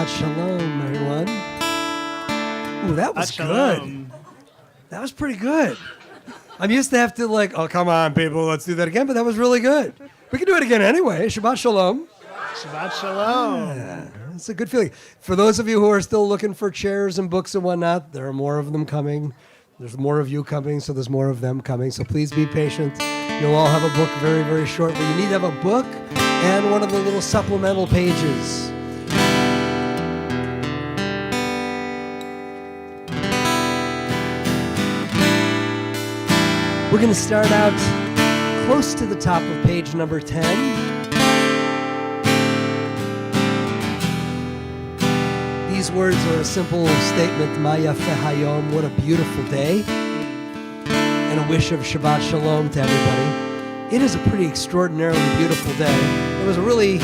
Shabbat Shalom, everyone. Ooh, that was good. That was pretty good. I'm used to have to oh, come on, people, let's do that again, but that was really good. We can do it again anyway. Shabbat Shalom. Shabbat Shalom. Yeah, it's a good feeling. For those of you who are still looking for chairs and books and whatnot, there are more of them coming. There's more of you coming, so there's more of them coming. So please be patient. You'll all have a book very, very shortly. You need to have a book and one of the little supplemental pages. We're going to start out close to the top of page number 10. These words are a simple statement, Ma Yafeh Hayom, what a beautiful day, and a wish of Shabbat Shalom to everybody. It is a pretty extraordinarily beautiful day. It was a really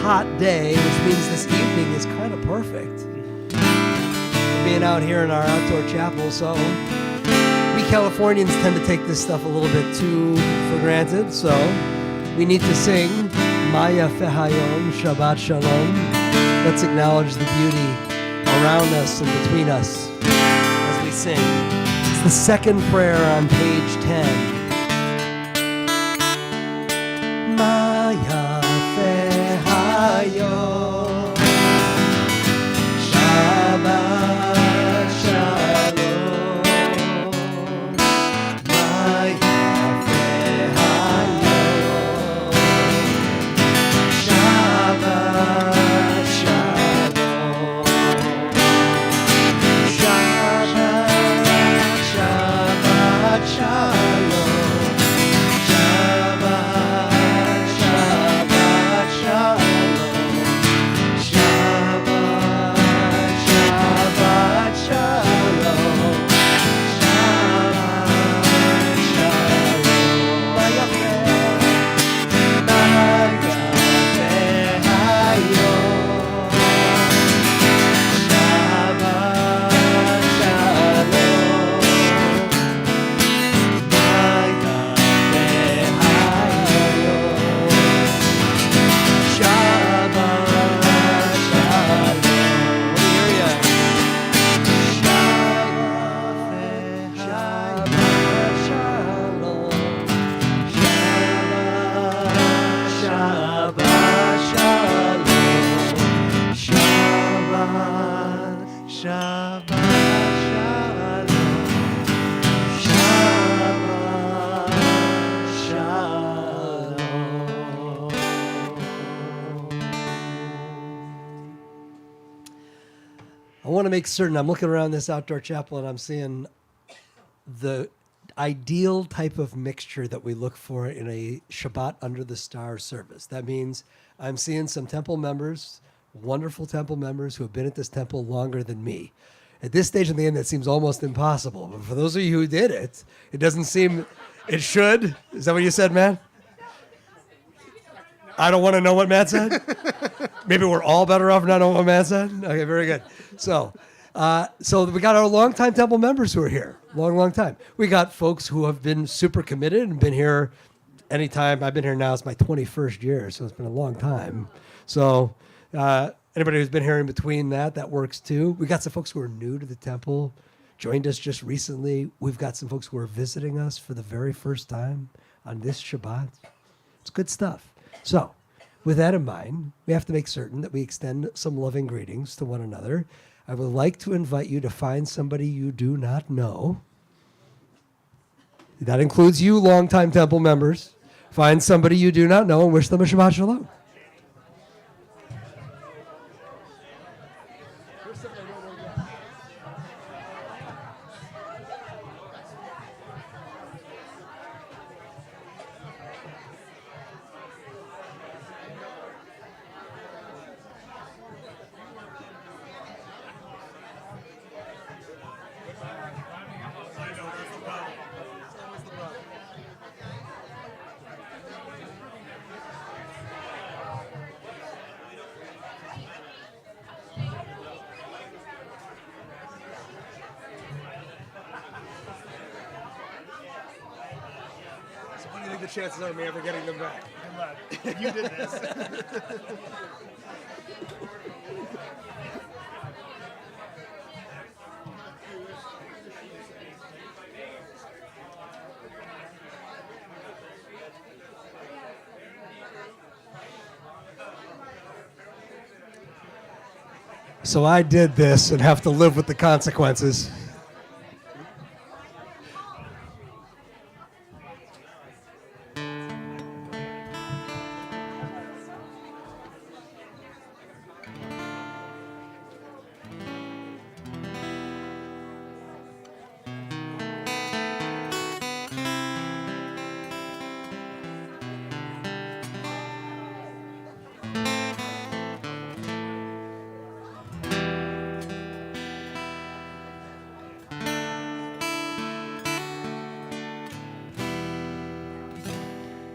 hot day, which means this evening is kind of perfect. We're being out here in our outdoor chapel, so we Californians tend to take this stuff a little bit too for granted, so we need to sing Ma Yafeh Hayom, Shabbat Shalom. Let's acknowledge the beauty around us and between us as we sing. It's the second prayer on page 10. Ma Yafeh Hayom, Shabbat Shalom. Ma Yafeh Hayom, Shabbat Shalom. Shabbat, Shabbat Shalom. Shabbat, Shabbat Shalom. Shabbat, Shabbat Shalom. Shabbat Shalom. Ma Yafeh Hayom. Shabbat Shalom. Ma Yafeh Hayom. Shabbat Shalom. Hallelujah. Shabbat Shalom. Shabbat Shalom. Shabbat Shabbat Shalom. Shabbat Shalom. I want to make certain I'm looking around this outdoor chapel and I'm seeing the ideal type of mixture that we look for in a Shabbat under the star service. That means I'm seeing some temple members, wonderful temple members who have been at this temple longer than me. At this stage in the end, that seems almost impossible. But for those of you who did it, it doesn't seem, it should. Is that what you said, man? I don't want to know what Matt said. Maybe we're all better off not knowing what Matt said. Okay, very good. So we got our longtime temple members who are here, long time. We got folks who have been super committed and been here anytime. I've been here now. It's my 21st year, so it's been a long time. So anybody who's been here in between that works too. We got some folks who are new to the temple, joined us just recently. We've got some folks who are visiting us for the very first time on this Shabbat. It's good stuff. So, with that in mind, we have to make certain that we extend some loving greetings to one another. I would like to invite you to find somebody you do not know. That includes you, longtime temple members. Find somebody you do not know and wish them a Shabbat Shalom. The chances of me ever getting them back. Good luck. You did this. So I did this and have to live with the consequences.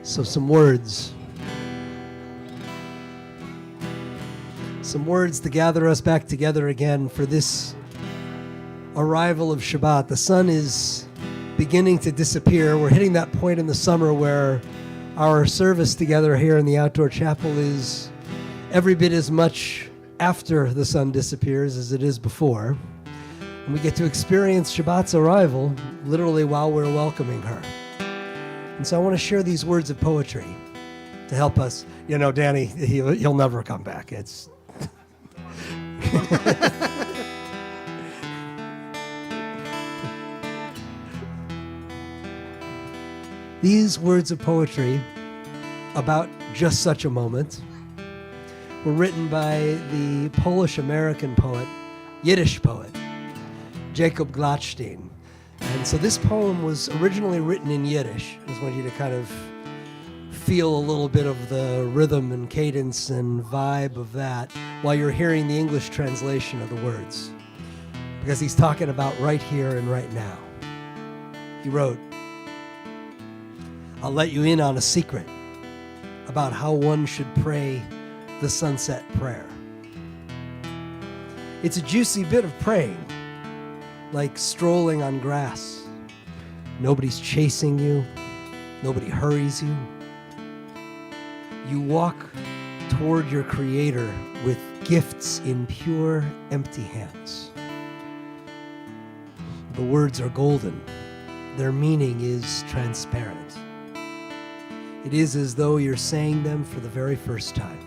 So some words. Some words to gather us back together again for this arrival of Shabbat. The sun is beginning to disappear. We're hitting that point in the summer where our service together here in the outdoor chapel is every bit as much after the sun disappears as it is before. And we get to experience Shabbat's arrival literally while we're welcoming her. And so I want to share these words of poetry to help us. You know, Danny, he'll never come back. It's these words of poetry about just such a moment were written by the Polish-American poet, Yiddish poet, Jacob Gladstein. And so this poem was originally written in Yiddish. I just want you to kind of feel a little bit of the rhythm and cadence and vibe of that while you're hearing the English translation of the words. Because he's talking about right here and right now. He wrote, "I'll let you in on a secret about how one should pray the sunset prayer. It's a juicy bit of praying, like strolling on grass. Nobody's chasing you. Nobody hurries you. You walk toward your Creator with gifts in pure, empty hands. The words are golden. Their meaning is transparent. It is as though you're saying them for the very first time.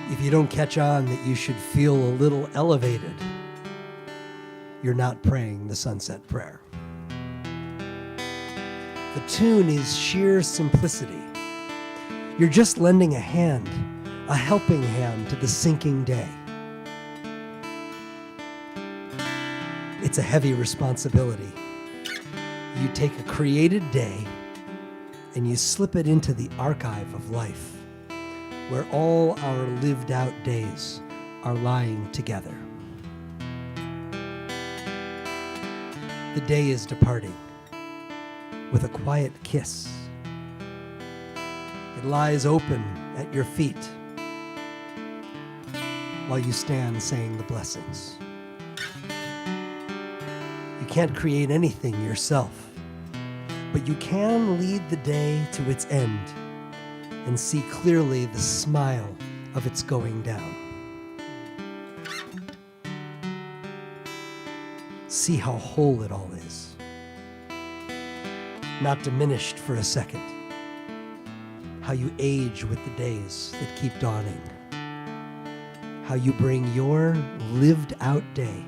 If you don't catch on that you should feel a little elevated, you're not praying the sunset prayer. The tune is sheer simplicity. You're just lending a hand, a helping hand to the sinking day. It's a heavy responsibility. You take a created day and you slip it into the archive of life, where all our lived out days are lying together. The day is departing with a quiet kiss. It lies open at your feet while you stand saying the blessings. You can't create anything yourself, but you can lead the day to its end and see clearly the smile of its going down. See how whole it all is, not diminished for a second. How you age with the days that keep dawning. How you bring your lived out day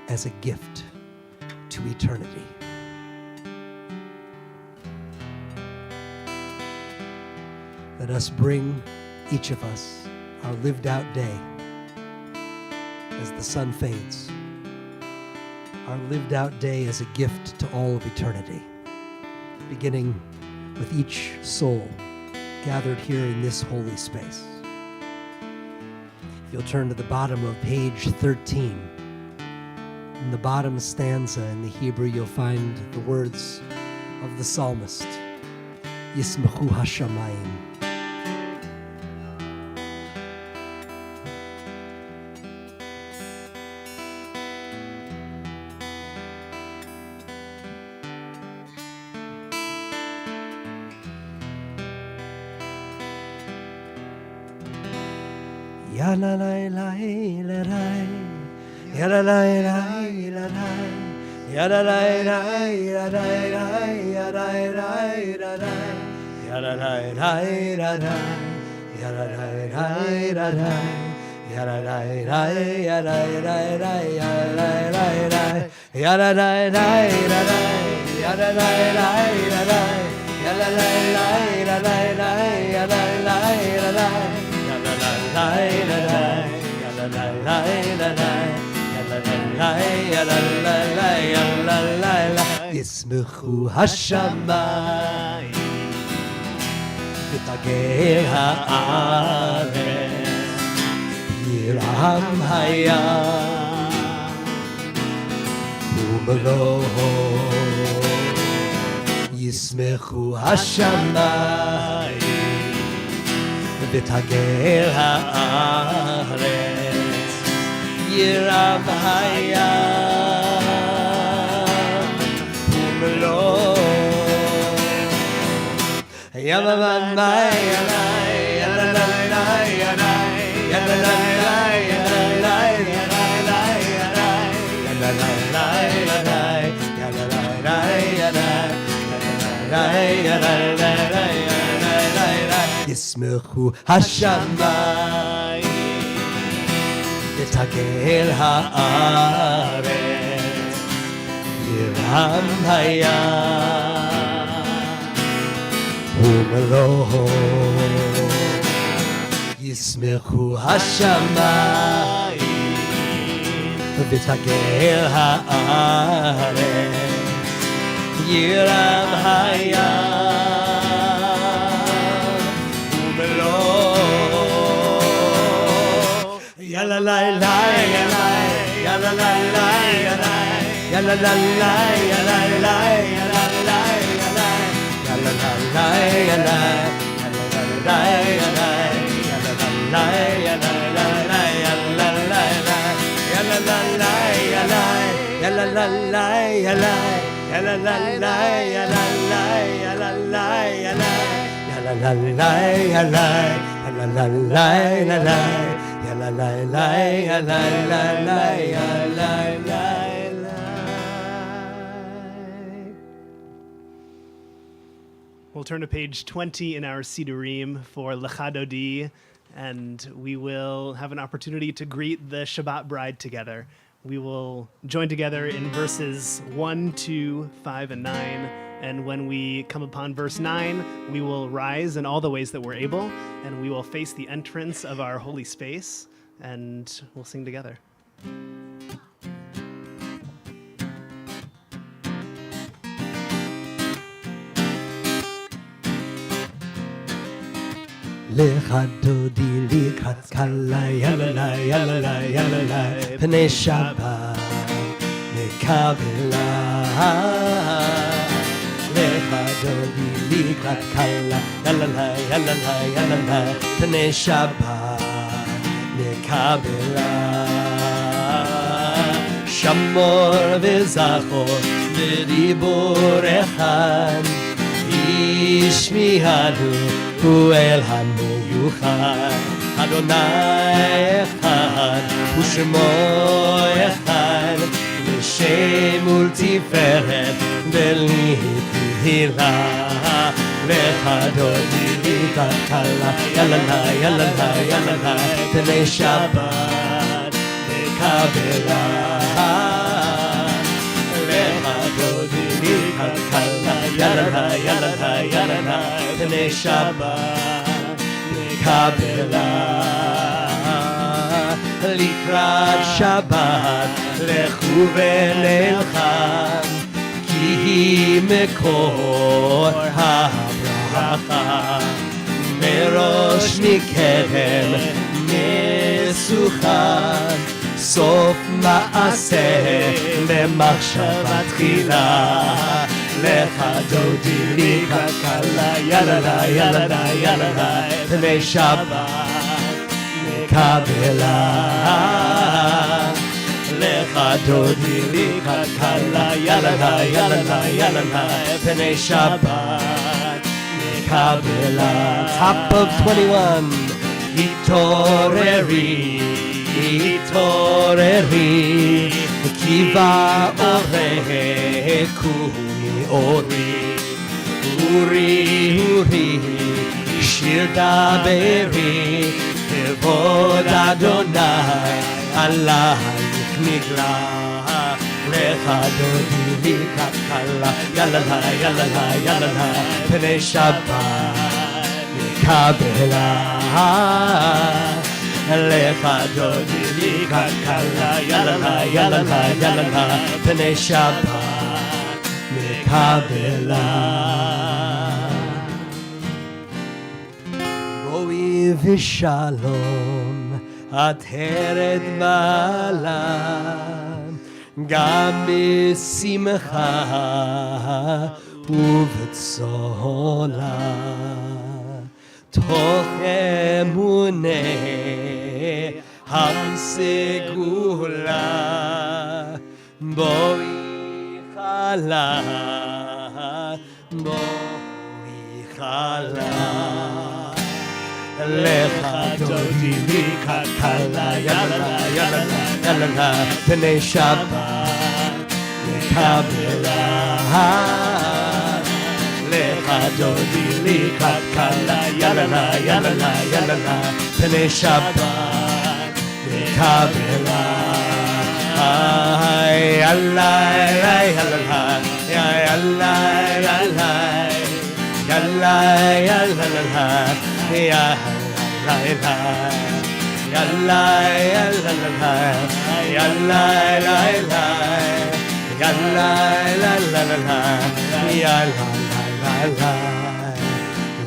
as a gift to eternity. Let us bring, each of us, our lived out day as the sun fades. Our lived out day as a gift to all of eternity, beginning with each soul gathered here in this holy space. If you'll turn to the bottom of page 13, in the bottom stanza in the Hebrew, you'll find the words of the psalmist, Yismechu Hashamayim. Ya la la la la la, ya la la la la la, ya la la la la la, ya la la la la, ya la la la la la, ישמחו השמיים ותגל הארץ, ירעם הים ומלואו. ישמחו השמיים ותגל הארץ, ירעם הים ומלואו. ישמחו השמיים ותגל הארץ, ירעם הים ומלואו. ישמחו השמיים ותגל הארץ, ירעם הים ומלואו. יאללה ליי ליי יאללה ליי ליי יאללה ליי יאללה ליי יאללה ליי יאללה ליי יאללה We'll turn to page 20 in our Sidurim for Lecha Dodi, and we will have an opportunity to greet the Shabbat bride together. We will join together in verses 1, 2, 5, and 9, and when we come upon verse 9, we will rise in all the ways that we're able, and we will face the entrance of our holy space, and we'll sing together. לך דודי לקראת קלה, יאללה יאללה יאללה, פני שבת נקבלה. לך דודי לקראת קלה, יאללה יאללה יאללה, פני שבת נקבלה. שמור וזכור בדיבור אחד, ישמיענו הוא אל המיוחד. אדוני אחד ושמו אחד, לשם ולתפארת ולתהילה. לך דודי לקראת קלה, יאללה יאללה יאללה, פני שבת נקבלה. לך דודי לקראת קלה, יאללה יאללה יאללה, פני שבת נקבלה. לקראת שבת לכו ונלחם, כי היא מקור הברכה. מראש מקדם מסוכן, סוף מעשה במחשבה תחילה. לך דודי לקראת קלה, יאללה יאללה יאללה, פני שבת נקבלה. לך דודי לקראת קלה, יאללה יאללה יאללה, פני שבת נקבלה. Top of 21. התעוררי התעוררי, כי באורך קומי אורי. אורי אורי שיר דברי, כבוד אדוני, עלייך נגלה, לך דודי לי כלכלה, יללה, יללה, יללה, פני שבת נקבלה. לך דודי לי כלכלה, יללה, יללה, יללה, פני שבת נקבלה. בואי ושלום, את הרד מעלה, גם בשמחה ובצולה, תוך אמונה הסגולה. בואי חלה, בואי חלה, לך דודי לי כלכלה, יללה, יללה, יללה, פני שבת נקבלה. לך דודי לי כלכלה, יללה, יללה, יללה, פני שבת נקבלה. יאללה, יאללה, יאללה, יאללה, יאללה, יאללה,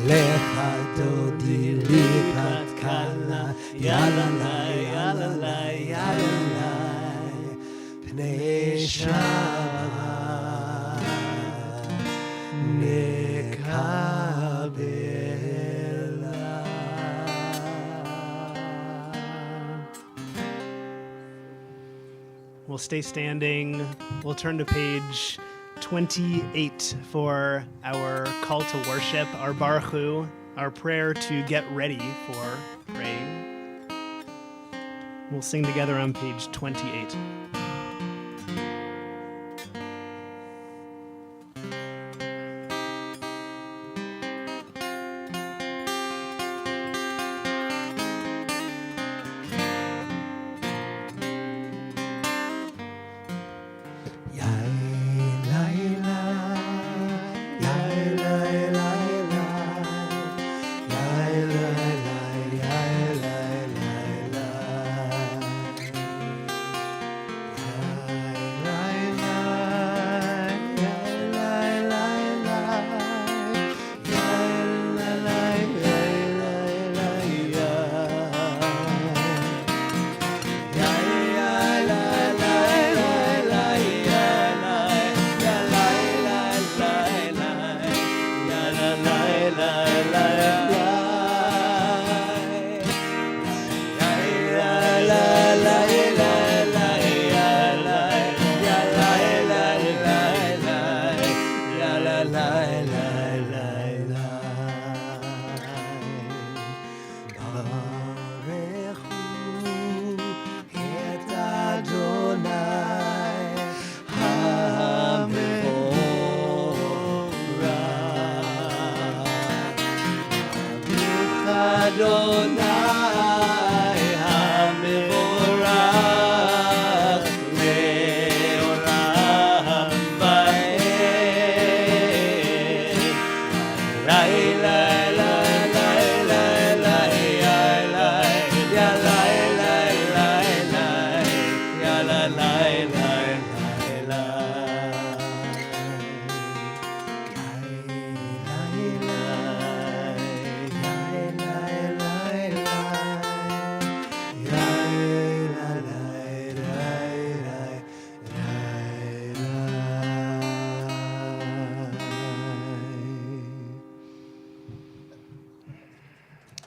לך דודי לי כלכלה, יאללה, יאללה, יאללה, פני שבת נקבלה. We'll stay standing. We'll turn to page 28 for our call to worship, our Baruch Hu, our prayer to get ready for praying. We'll sing together on page 28.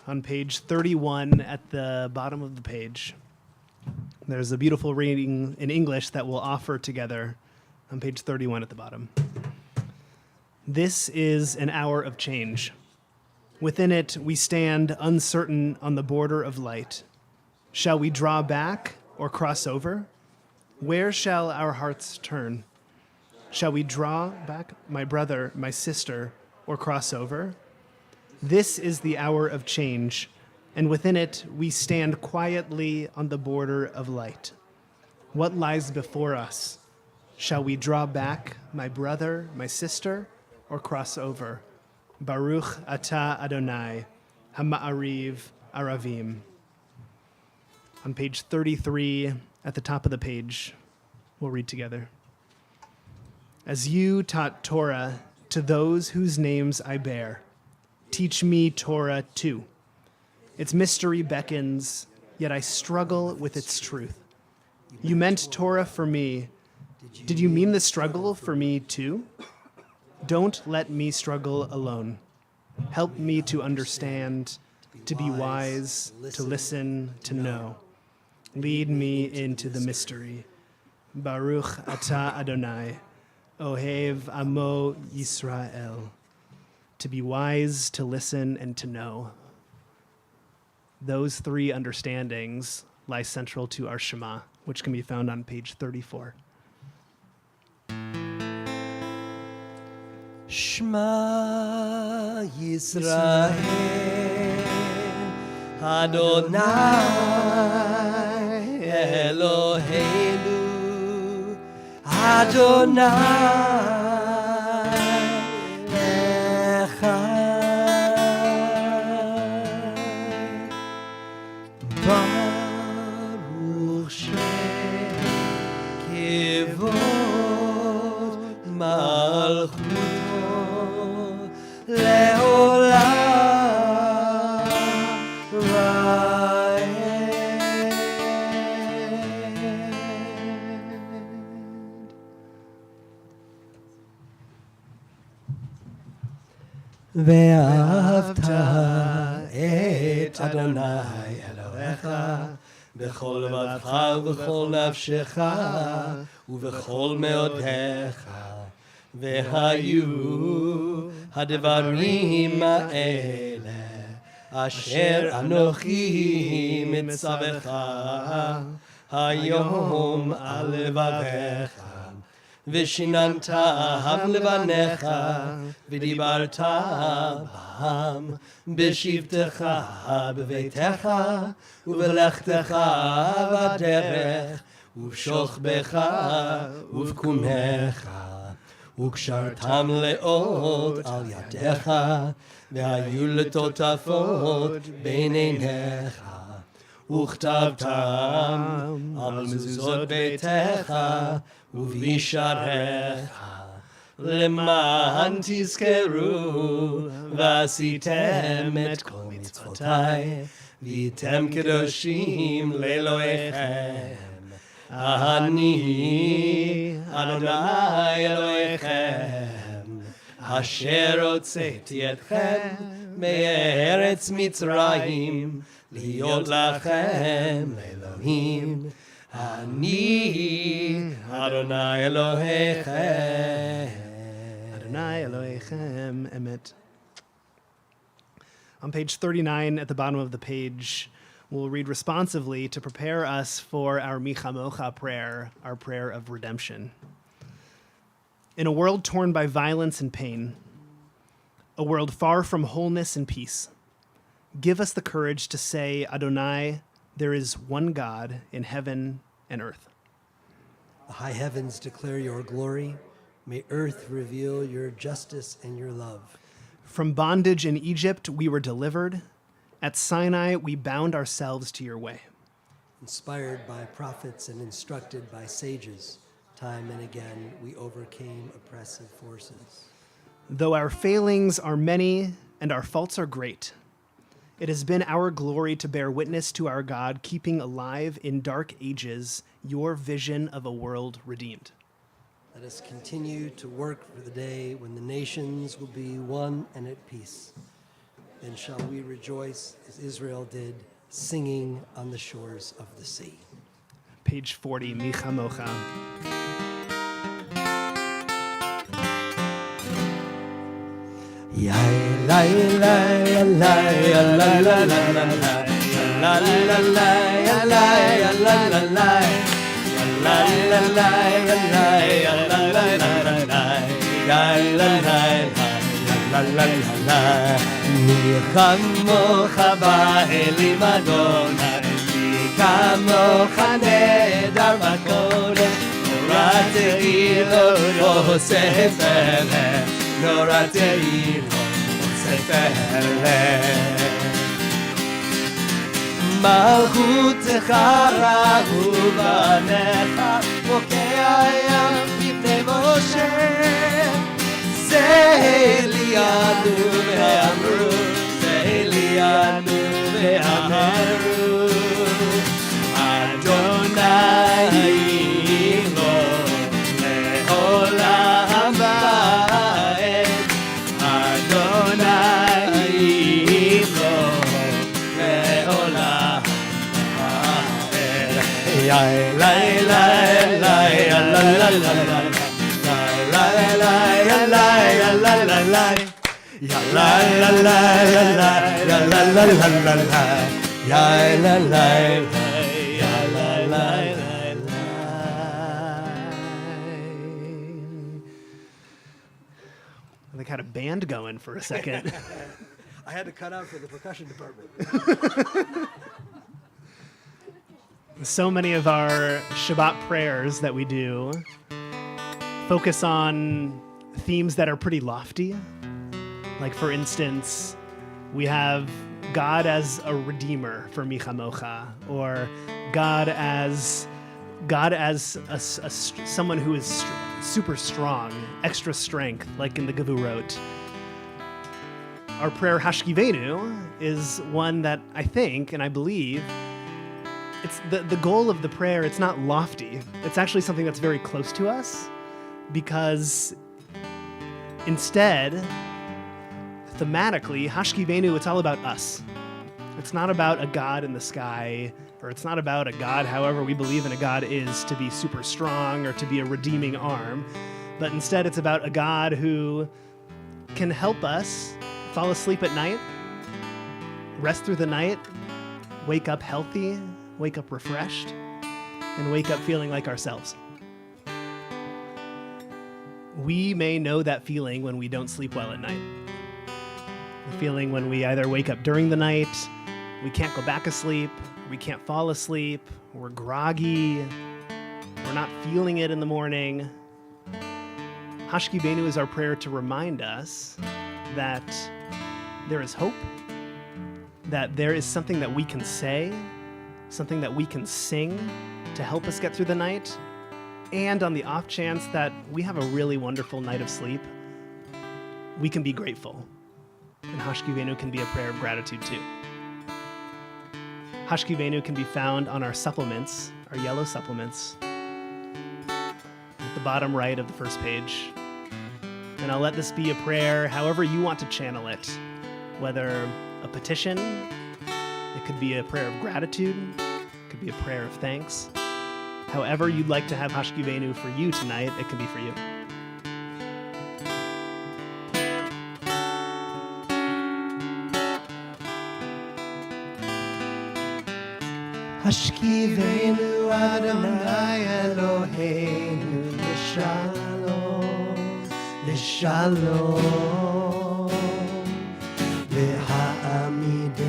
On page 31 at the bottom of the page, there's a beautiful reading in English that we'll offer together on page 31 at the bottom. This is an hour of change. Within it, we stand uncertain on the border of light. Shall we draw back or cross over? Where shall our hearts turn? Shall we draw back, my brother, my sister, or cross over? This is the hour of change, and within it we stand quietly on the border of light. What lies before us? Shall we draw back, my brother, my sister, or cross over? Baruch atah Adonai, hama'ariv aravim. On page 33, at the top of the page, we'll read together. As you taught Torah to those whose names I bear, teach me Torah too. Its mystery beckons, yet I struggle with its truth. You meant Torah for me. Did you mean the struggle for me too? Don't let me struggle alone. Help me to understand, to be wise, to listen, to know. Lead me into the mystery. Baruch atah Adonai, Ohev Amo Yisrael. To be wise, to listen, and to know. Those three understandings lie central to our Shema, which can be found on page 34. Shema Yisrael Adonai Eloheinu Adonai Echad Baruch Shekivot Malchuto Leolam Vaed. Ve'ahavta et Adonai Elohecha b'chol levavcha u'b'chol nafshecha u'b'chol meodecha. Vehayu hadvarim ha'ele asher anochi mitzavecha hayom al levavecha v'shinantam levanecha v'dibarta b'ham b'shivtecha b'veitecha u'v'lechtecha v'derech u'v'shochbecha u'v'kumecha וקשרתם לאות על ידיך, והיו לטוטפות בין עיניך, וכתבתם על מזוזות ביתך ובשעריך, למען תזכרו ועשיתם את כל מצוותיי, והייתם קדושים לאלוהיכם. אני אדוני אלוהיכם, אשר הוצאתי אתכם מארץ מצרים, להיות לכם לאלוהים. אני אדוני אלוהיכם. Adonai Elohechem Emet. On page 39, at the bottom of the page, we'll read responsively to prepare us for our Michamocha prayer, our prayer of redemption. In a world torn by violence and pain, a world far from wholeness and peace, give us the courage to say, Adonai, there is one God in heaven and earth. The high heavens declare your glory. May earth reveal your justice and your love. From bondage in Egypt, we were delivered. At Sinai, we bound ourselves to your way. Inspired by prophets and instructed by sages, time and again we overcame oppressive forces. Though our failings are many and our faults are great, it has been our glory to bear witness to our God, keeping alive in dark ages your vision of a world redeemed. Let us continue to work for the day when the nations will be one and at peace. Then shall we rejoice as Israel did, singing on the shores of the sea. Page 40, Michamocha. כמוך באלים אדוני, מי כמוך נהדר בקודש, נורא תהילות עושה פלא, נורא תהילות עושה פלא. מלכותך ראו בניך, בוקע ים בפני משה. זה אלינו ואמרו, זה אלינו ואמרו, אדוני יבוא לעולם ועד, אדוני יבוא לעולם ועד. יא לי לי לי לה לה לה לה They had a band going for a second. I had to cut out for the percussion department. So many of our Shabbat prayers that we do focus on themes that are pretty lofty. Like, for instance, we have God as a redeemer for Michamocha, or God as someone who is super strong, extra strength, like in the Gevurot. Our prayer Hashkivenu is one that I think and I believe it's the goal of the prayer. It's not lofty. It's actually something that's very close to us, because instead, thematically, Hashkivenu, it's all about us. It's not about a God in the sky, or it's not about a God, however we believe in a God is, to be super strong or to be a redeeming arm, but instead it's about a God who can help us fall asleep at night, rest through the night, wake up healthy, wake up refreshed, and wake up feeling like ourselves. We may know that feeling when we don't sleep well at night. The feeling when we either wake up during the night, we can't go back asleep, we can't fall asleep, we're groggy, we're not feeling it in the morning. Hashkivenu is our prayer to remind us that there is hope, that there is something that we can say, something that we can sing to help us get through the night, and on the off chance that we have a really wonderful night of sleep, we can be grateful. And Hashkivenu can be a prayer of gratitude too. Hashkivenu can be found on our supplements, our yellow supplements, at the bottom right of the first page. And I'll let this be a prayer however you want to channel it, whether a petition, it could be a prayer of gratitude, it could be a prayer of thanks. However you'd like to have Hashkivenu for you tonight, it can be for you. Hashkivenu Adonai Eloheinu L'shalom, L'shalom, L'ha'amidenu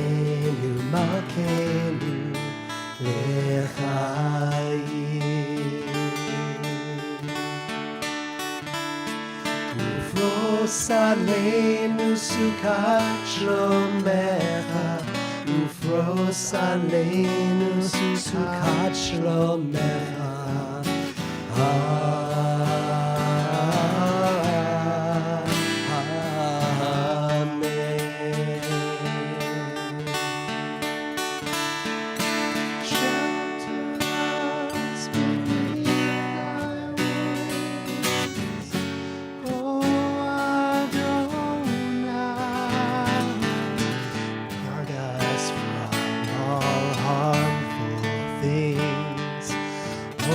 Malkeinu L'chaim, Ufros aleinu sukat shlomecha, Ufros aleinu sukat shlomecha. Amen. Shelter us beneath thy wings, O Adonai. Guard us from all harmful things, O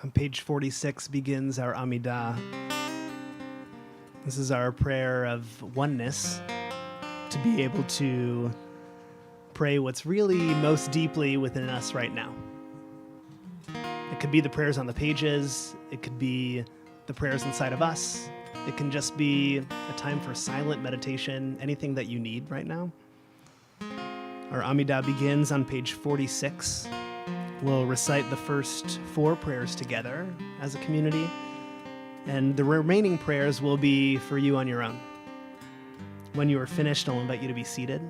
On page 46 begins our Amidah. This is our prayer of oneness, to be able to pray what's really most deeply within us right now. It could be the prayers on the pages. It could be the prayers inside of us. It can just be a time for silent meditation, anything that you need right now. Our Amidah begins on page 46. We'll recite the first 4 prayers together as a community, and the remaining prayers will be for you on your own. When you are finished, I'll invite you to be seated,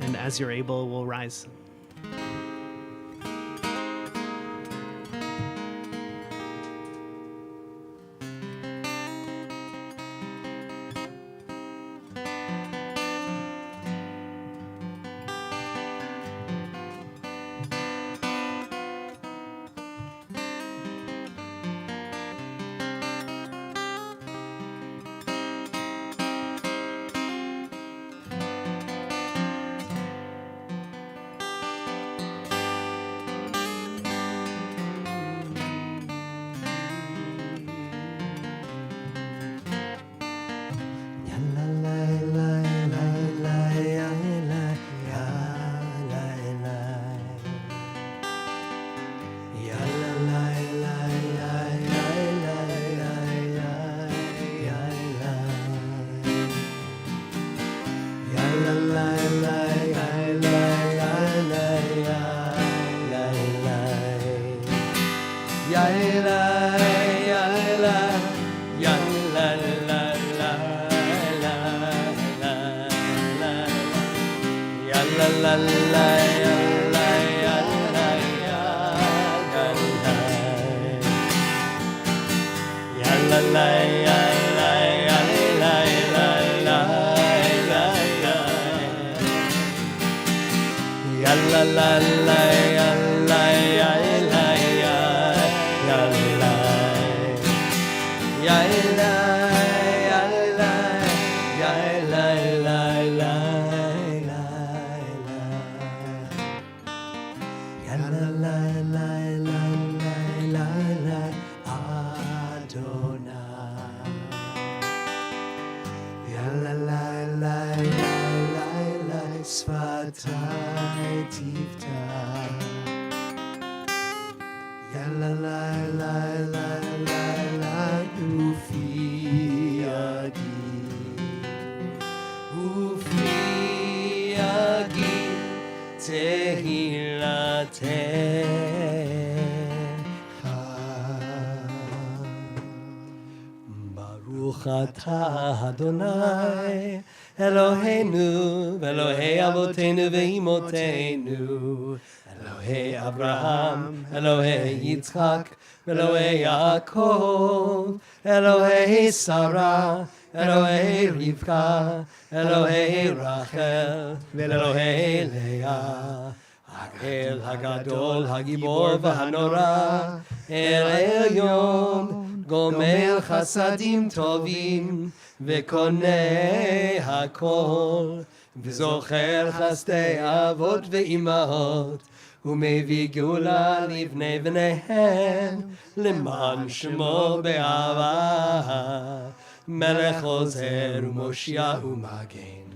and as you're able, we'll rise. Baruch atah Adonai Eloheinu Elohei Avoteinu ve'imotenu Elohei Abraham Elohei Yitzchak Elohei Yaakov Elohei Sarah Elohei Rivka Elohei Rachel Elohei Leah El Hagadol Hagibor v'Hanora El Elyon Gomer Chasadim Tovim V'Konei Hakol V'Zocher Chasdei Avot V'Imahot U'Mevi Geula Livnei V'neihem L'man Shemo Be'ava Melech Ozer U'Moshiach U'Magen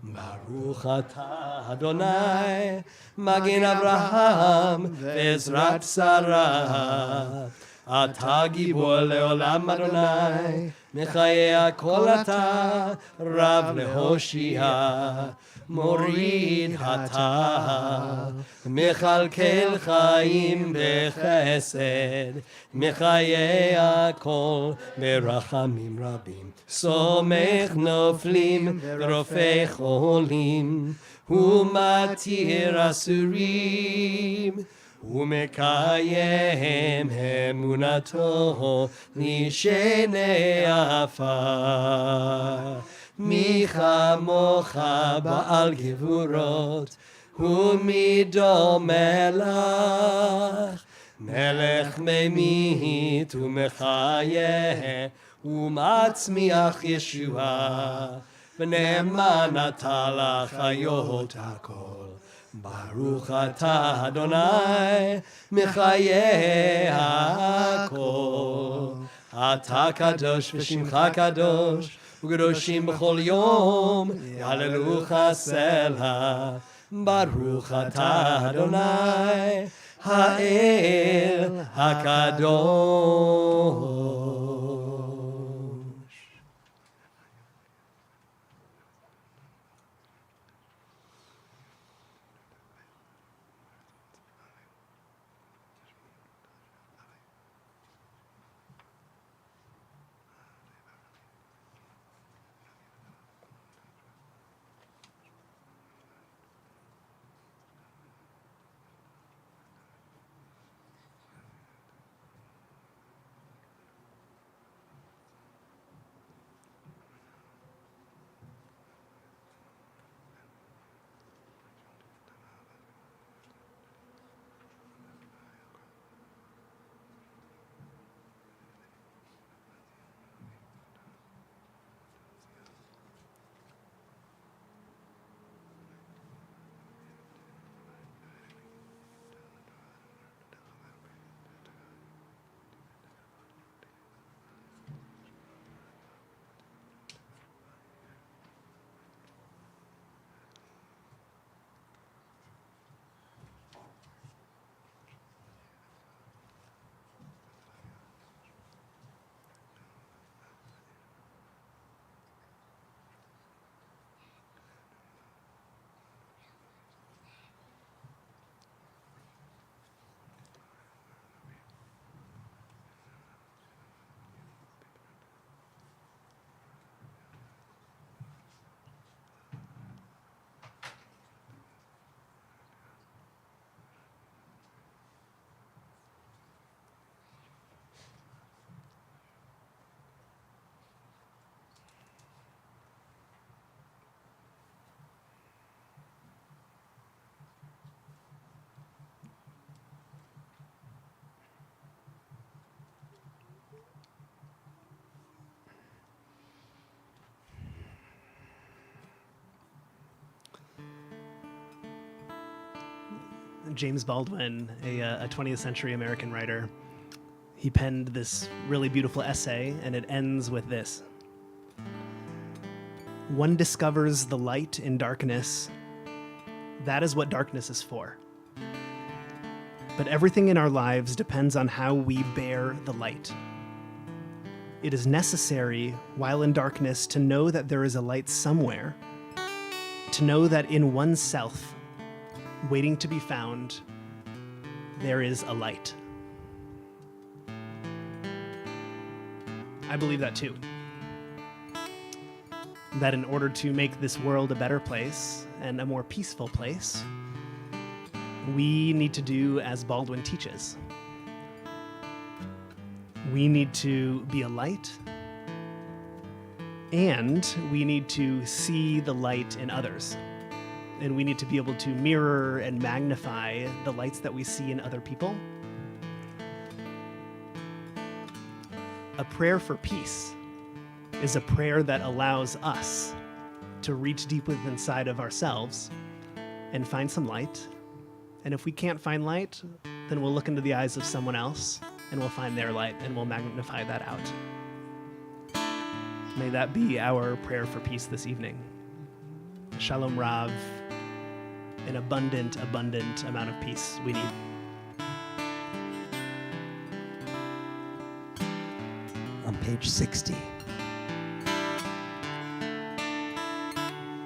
Baruch atah Adonai Magen Avraham Ve'ezrat Sarah Ata Gibor Leolam Adonai Mechayei Hakol Ata Rav Lehoshia Morid Ata Mechalkel Chaim Bechesed Mechayei Hakol Berachamim Rabim Somech Noflim Rofei Cholim Umatir Asurim Umekayem Emunato Nishenei Afar Micha Mocha Baal Gevurot Umido Melach Melech Memit Umechayeh Umatzmiach Yeshua V'ne'eman Ata L'chayot Hakol Baruch atah Adonai mechaye hakol. Ata kadosh v'shimcha kadosh u'kadoshim b'chol yom yalelucha sela. Baruch atah Adonai ha'el hakadosh. James Baldwin, a 20th century American writer, he penned this really beautiful essay, and it ends with this. One discovers the light in darkness. That is what darkness is for. But everything in our lives depends on how we bear the light. It is necessary, while in darkness, to know that there is a light somewhere, to know that in oneself, waiting to be found, there is a light. I believe that too. That in order to make this world a better place and a more peaceful place, we need to do as Baldwin teaches. We need to be a light, and we need to see the light in others. And we need to be able to mirror and magnify the lights that we see in other people. A prayer for peace is a prayer that allows us to reach deep within inside of ourselves and find some light. And if we can't find light, then we'll look into the eyes of someone else and we'll find their light and we'll magnify that out. May that be our prayer for peace this evening. Shalom Rav, an abundant, abundant amount of peace we need. On page 60.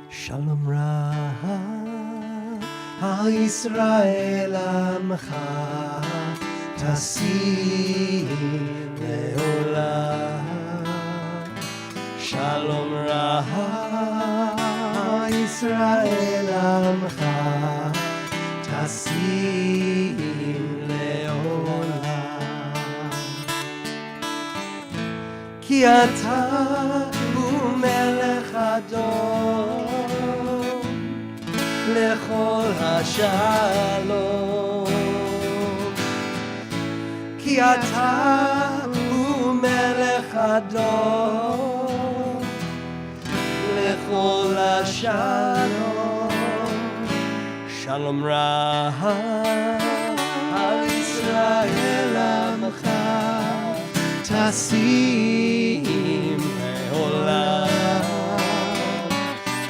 Shalom Rav, Yisrael Amcha, Tasim Leolam. Shalom Rav, Yisrael Amcha, Tasim Leolam. Ki ata hu melech adon lechol hashalom. Ki ata hu melech adon lechol hashalom. Shalom Rab al Yisrael Amcha Tasim Leolam.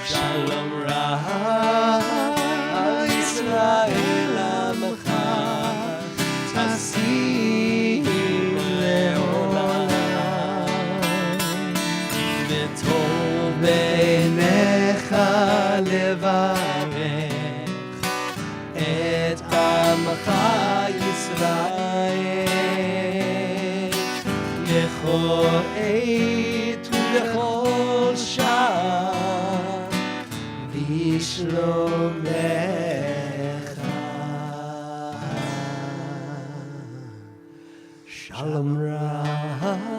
Shalom Rab al Yisrael Amcha Tasim Leolam. V'tov beinecha levarech et amcha Yisrael bechol עת ובכל שעה בשלומך. Shalom Rab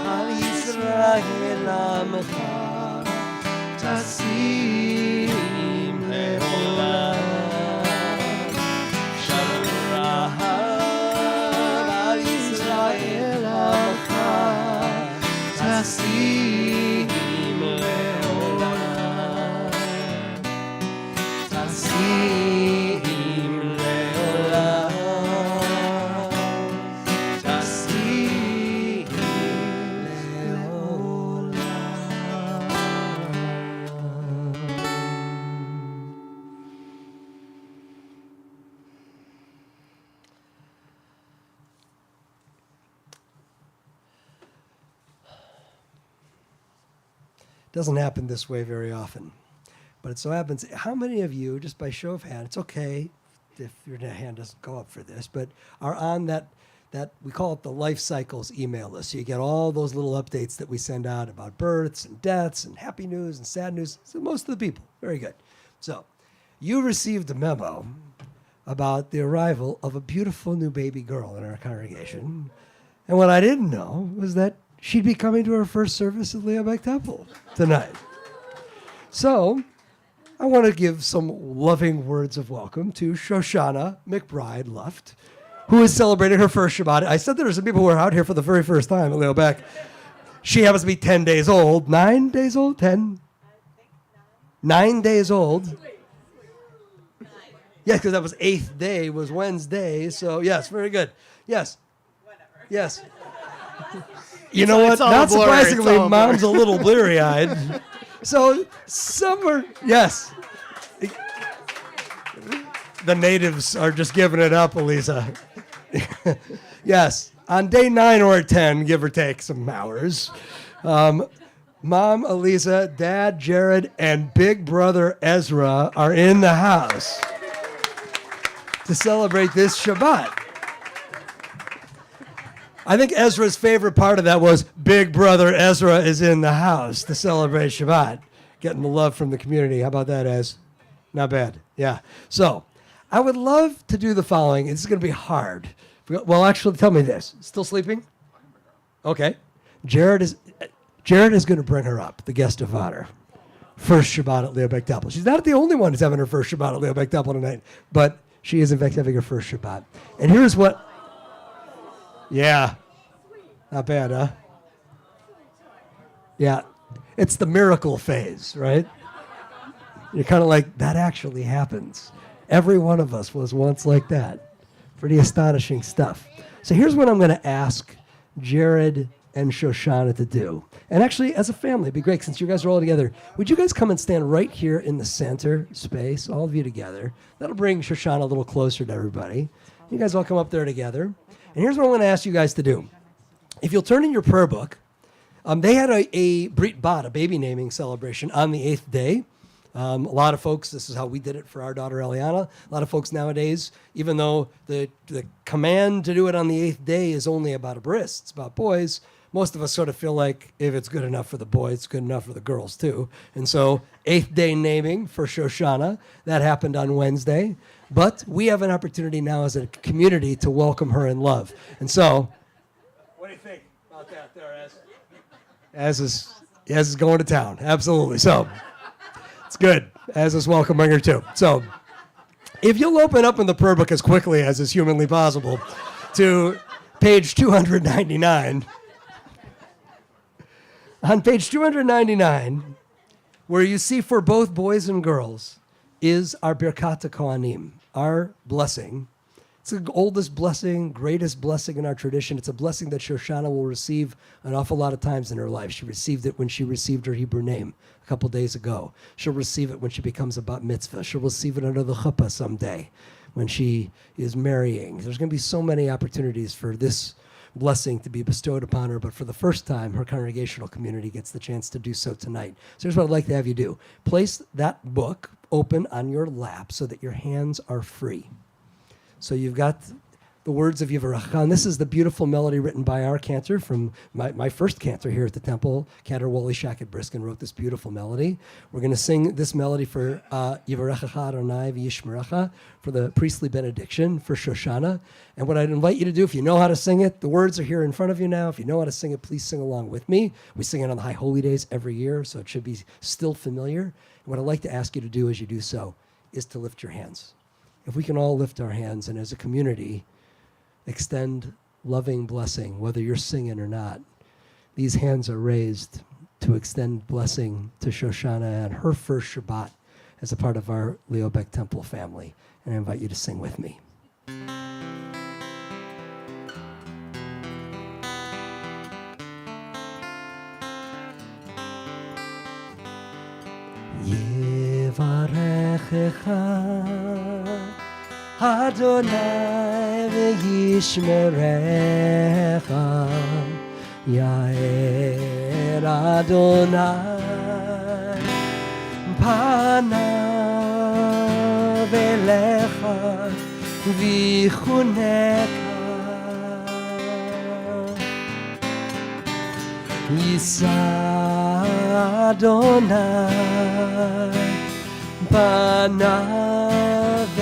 al Yisrael Amcha Tasim Leolam. Shalom Rab al Yisrael Amcha Tasim Leolam. Tasim Leolam. Tasim Leolam. Doesn't happen this way very often, but it so happens. How many of you, just by show of hand, it's okay if your hand doesn't go up for this, but are on that we call it the Life Cycles email list. So you get all those little updates that we send out about births and deaths and happy news and sad news. So most of the people, very good. So you received a memo about the arrival of a beautiful new baby girl in our congregation, and what I didn't know was that she'd be coming to her first service at Leobeck Temple tonight. So I want to give some loving words of welcome to Shoshana McBride Luft, who is celebrating her first Shabbat. I said there were some people who are out here for the very first time at Leobeck. She happens to be 10 days old. 9 days old? 10? 9 days old. Yes, because that was 8th day, was Wednesday. So, yes, very good. Yes. Yes. You know what? Not surprisingly, Mom's a little bleary-eyed. So, somewhere, yes. The natives are just giving it up, Elisa. Yes. On day 9 or 10, give or take some hours, Mom, Elisa, Dad, Jared, and big brother Ezra are in the house to celebrate this Shabbat. I think Ezra's favorite part of that was big brother Ezra is in the house to celebrate Shabbat, getting the love from the community. How about that, Ez? Not bad. Yeah. So I would love to do the following. This is going to be hard. Well, actually, tell me this. Still sleeping? Okay. Jared is going to bring her up, the guest of honor. First Shabbat at Leobeck Temple. She's not the only one who's having her first Shabbat at Leobeck Temple tonight, but she is, in fact, having her first Shabbat. And here's what... Yeah. Not bad, huh? Yeah. It's the miracle phase, right? You're kind of like, that actually happens. Every one of us was once like that. Pretty astonishing stuff. So here's what I'm going to ask Jared and Shoshana to do. And actually, as a family, it'd be great, since you guys are all together, would you guys come and stand right here in the center space, all of you together? That'll bring Shoshana a little closer to everybody. You guys all come up there together. And here's what I'm going to ask you guys to do. If you'll turn in your prayer book, they had a Brit Bat, a baby naming celebration, on the 8th day. A lot of folks, this is how we did it for our daughter Eliana. A lot of folks nowadays, even though the command to do it on the 8th day is only about a bris, it's about boys, most of us sort of feel like if it's good enough for the boys, it's good enough for the girls too. And so 8th day naming for Shoshana, that happened on Wednesday. But we have an opportunity now as a community to welcome her in love. And so, what do you think about that there, Az is going to town. Absolutely. So, it's good. Az is welcoming her too. So, if you'll open up in the prayer book as quickly as is humanly possible to page 299. On page 299, where you see for both boys and girls, is our Birkat Kohanim, our blessing. It's the oldest blessing, greatest blessing in our tradition. It's a blessing that Shoshana will receive an awful lot of times in her life. She received it when she received her Hebrew name a couple days ago. She'll receive it when she becomes a bat mitzvah. She'll receive it under the chuppah someday when she is marrying. There's going to be so many opportunities for this blessing to be bestowed upon her, but for the first time, her congregational community gets the chance to do so tonight. So here's what I'd like to have you do. Place that book open on your lap so that your hands are free. So you've got the words of Yivarecha, and this is the beautiful melody written by our cantor from my first cantor here at the temple. Cantor Wally Shackett Briskin wrote this beautiful melody. We're going to sing this melody for Yivarecha Adonai v'Yishmerecha, for the priestly benediction for Shoshana. And what I'd invite you to do, if you know how to sing it, the words are here in front of you now. If you know how to sing it, please sing along with me. We sing it on the High Holy Days every year, so it should be still familiar. And what I'd like to ask you to do as you do so is to lift your hands. If we can all lift our hands and as a community extend loving blessing, whether you're singing or not. These hands are raised to extend blessing to Shoshana and her first Shabbat as a part of our Leobek Temple family. And I invite you to sing with me. Yivarechecha Adonai v'yishmerecha Yair Adonai panav elecha v'chuneka Yisa Adonai panav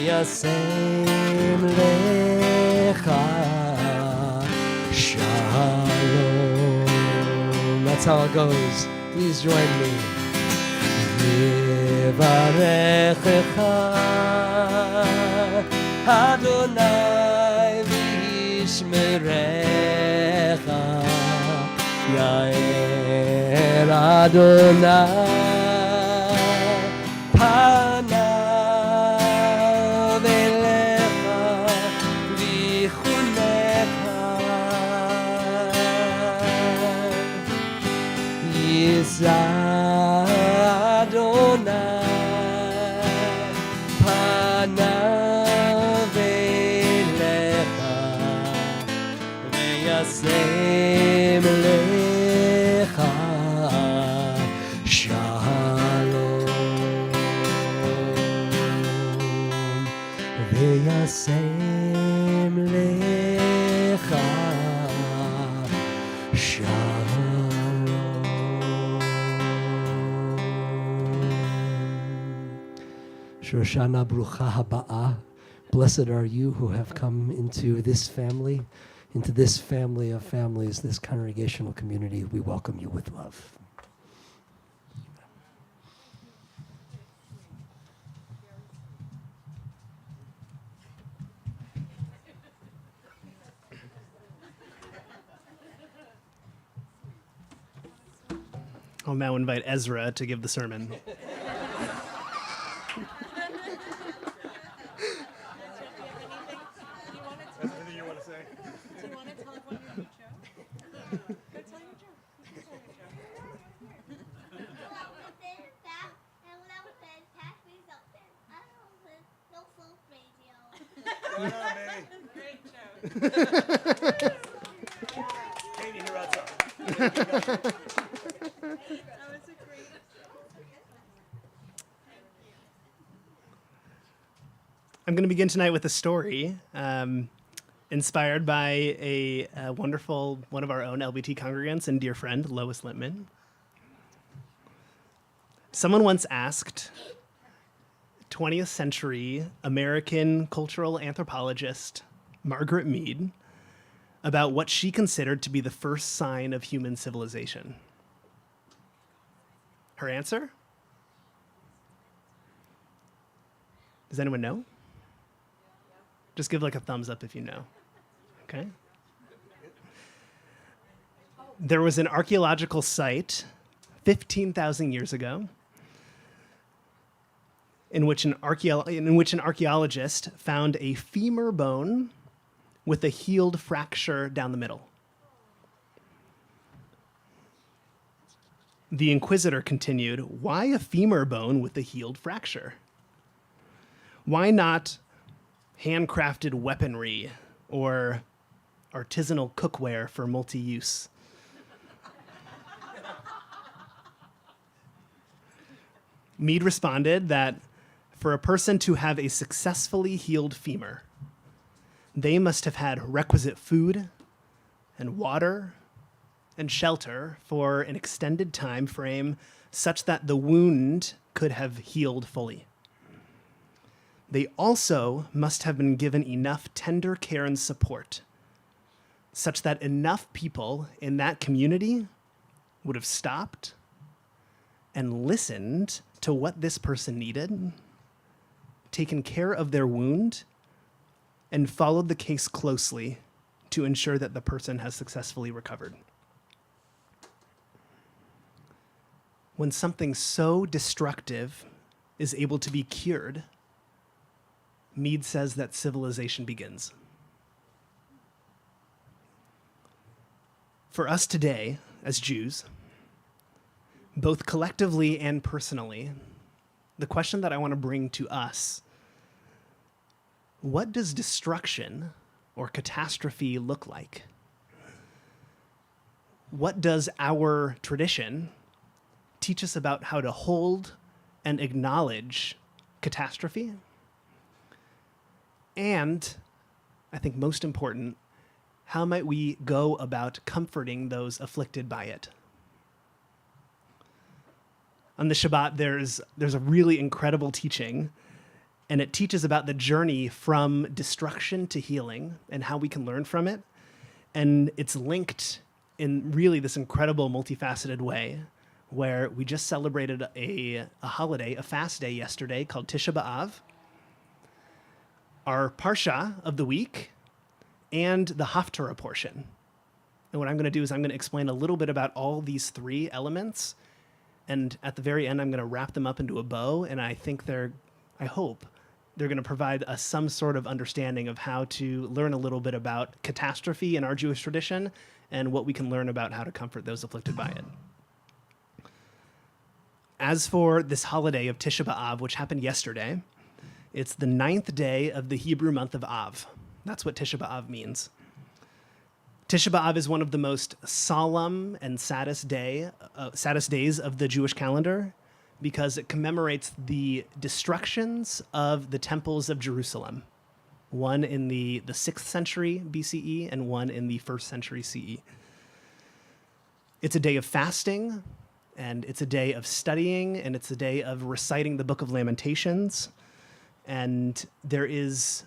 Yasem lecha shalom. That's how it goes. Please join me. Yivarechecha Adonai v'yishmerecha Yair Adonai Adonai panav elecha v'yasem lecha shalom v'yasem lecha shalom. Shoshana Brucha Haba'ah. Blessed are you who have come into this family of families, this congregational community. We welcome you with love. I'll now invite Ezra to give the sermon. Anything you want to say? Do you want to tell everyone your new joke? Go tell your joke. Great joke. Katie, you're outside. That was a great. I'm going to begin tonight with a story inspired by a wonderful, one of our own LBT congregants and dear friend, Lois Lippman. Someone once asked 20th century American cultural anthropologist Margaret Mead about what she considered to be the first sign of human civilization. Her answer? Does anyone know? Just give like a thumbs up if you know. Okay. There was an archaeological site 15,000 years ago, in which an archaeologist found a femur bone with a healed fracture down the middle. The inquisitor continued, "Why a femur bone with a healed fracture? Why not handcrafted weaponry or artisanal cookware for multi-use?" Mead responded that for a person to have a successfully healed femur, they must have had requisite food and water and shelter for an extended time frame such that the wound could have healed fully. They also must have been given enough tender care and support such that enough people in that community would have stopped and listened to what this person needed, taken care of their wound, and followed the case closely to ensure that the person has successfully recovered. When something so destructive is able to be cured, Mead says that civilization begins. For us today, as Jews, both collectively and personally, the question that I want to bring to us: what does destruction or catastrophe look like? What does our tradition teach us about how to hold and acknowledge catastrophe? And, I think most important, how might we go about comforting those afflicted by it? On the Shabbat, there's a really incredible teaching, and it teaches about the journey from destruction to healing and how we can learn from it. And it's linked in really this incredible multifaceted way, where we just celebrated a holiday, a fast day yesterday called Tisha B'Av, our Parsha of the week, and the Haftarah portion. And what I'm going to do is I'm going to explain a little bit about all these three elements, and at the very end I'm going to wrap them up into a bow, and I hope they're going to provide us some sort of understanding of how to learn a little bit about catastrophe in our Jewish tradition and what we can learn about how to comfort those afflicted by it. As for this holiday of Tisha B'Av, which happened yesterday, it's the 9th day of the Hebrew month of Av. That's what Tisha B'Av means. Tisha B'Av is one of the most solemn and saddest days of the Jewish calendar because it commemorates the destructions of the temples of Jerusalem, one in the 6th century BCE and one in the 1st century CE. It's a day of fasting, and it's a day of studying, and it's a day of reciting the Book of Lamentations. And there is,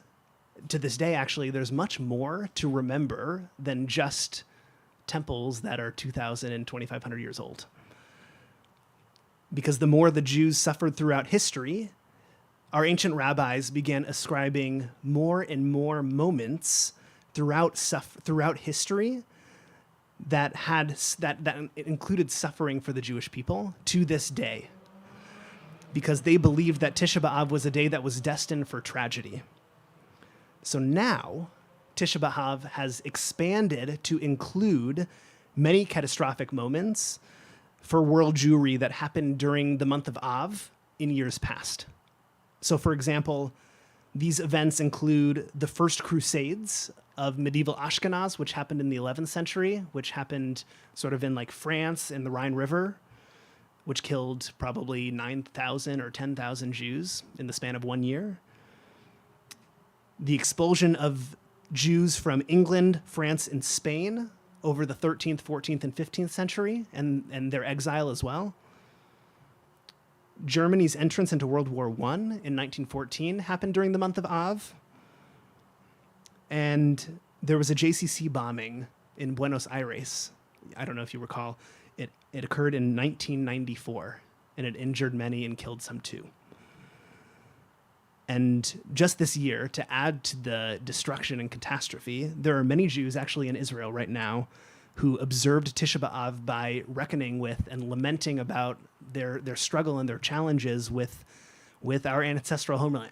to this day, actually, there's much more to remember than just temples that are 2,000 and 2,500 years old. Because the more the Jews suffered throughout history, our ancient rabbis began ascribing more and more moments throughout history that included suffering for the Jewish people to this day, because they believed that Tisha B'Av was a day that was destined for tragedy. So now, Tisha B'Av has expanded to include many catastrophic moments for world Jewry that happened during the month of Av in years past. So, for example, these events include the first crusades of medieval Ashkenaz, which happened in the 11th century, which happened sort of in like France in the Rhine River, which killed probably 9,000 or 10,000 Jews in the span of 1 year. The expulsion of Jews from England, France, and Spain over the 13th, 14th, and 15th century, and their exile as well. Germany's entrance into World War I in 1914 happened during the month of Av. And there was a JCC bombing in Buenos Aires. I don't know if you recall. It occurred in 1994, and it injured many and killed some too. And just this year, to add to the destruction and catastrophe, there are many Jews actually in Israel right now who observed Tisha B'Av by reckoning with and lamenting about their struggle and their challenges with our ancestral homeland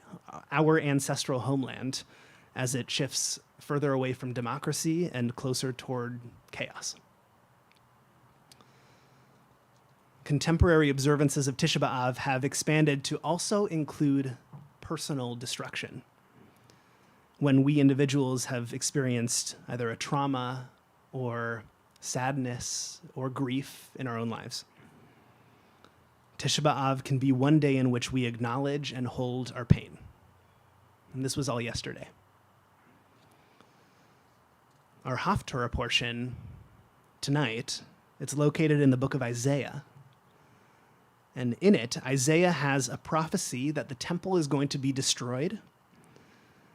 as it shifts further away from democracy and closer toward chaos. Contemporary observances of Tisha B'Av have expanded to also include personal destruction, when we individuals have experienced either a trauma or sadness or grief in our own lives. Tisha B'Av can be one day in which we acknowledge and hold our pain. And this was all yesterday. Our Haftarah portion tonight, it's located in the book of Isaiah. And in it, Isaiah has a prophecy that the temple is going to be destroyed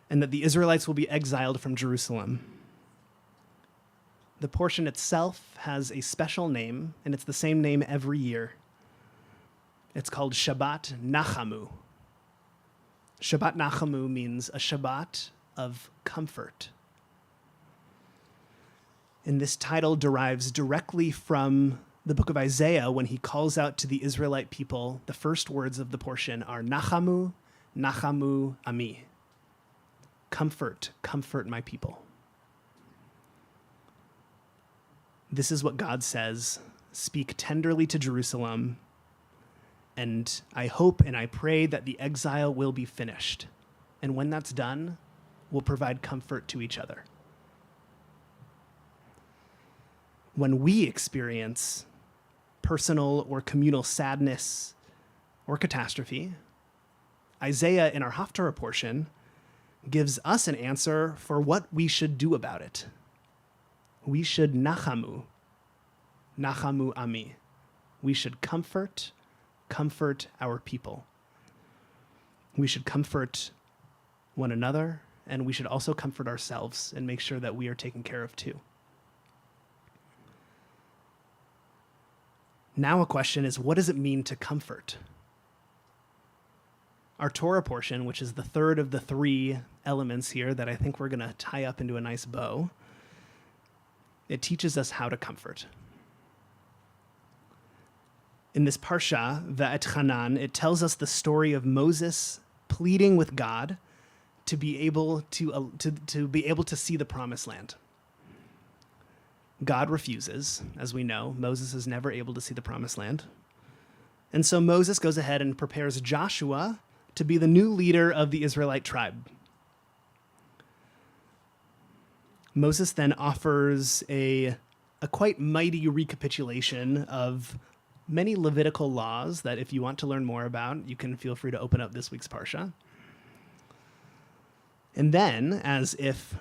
and that the Israelites will be exiled from Jerusalem. The portion itself has a special name, and it's the same name every year. It's called Shabbat Nachamu. Shabbat Nachamu means a Shabbat of comfort. And this title derives directly from the book of Isaiah when he calls out to the Israelite people. The first words of the portion are Nachamu, Nachamu Ami. Comfort, comfort my people. This is what God says. Speak tenderly to Jerusalem, and I hope and I pray that the exile will be finished. And when that's done, we'll provide comfort to each other. When we experience personal or communal sadness or catastrophe, Isaiah in our Haftarah portion gives us an answer for what we should do about it. We should nachamu ami. We should comfort our people. We should comfort one another, and we should also comfort ourselves and make sure that we are taken care of too. Now a question is, what does it mean to comfort? Our Torah portion, which is the third of the three elements here that I think we're going to tie up into a nice bow, it teaches us how to comfort. In this parsha, Va'et Hanan, it tells us the story of Moses pleading with God to be able to see the promised land. God refuses, as we know. Moses is never able to see the promised land. And so Moses goes ahead and prepares Joshua to be the new leader of the Israelite tribe. Moses then offers a quite mighty recapitulation of many Levitical laws that if you want to learn more about, you can feel free to open up this week's Parsha. And then, as if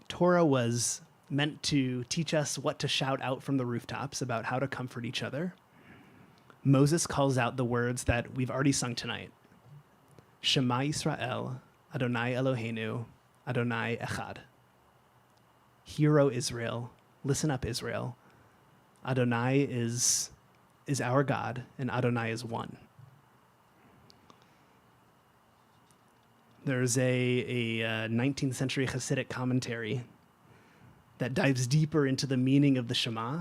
Torah was meant to teach us what to shout out from the rooftops about how to comfort each other, Moses calls out the words that we've already sung tonight. Shema Yisrael, Adonai Eloheinu, Adonai Echad. Hear, O Israel, listen up, Israel. Adonai is our God, and Adonai is one. There's a 19th century Hasidic commentary that dives deeper into the meaning of the Shema.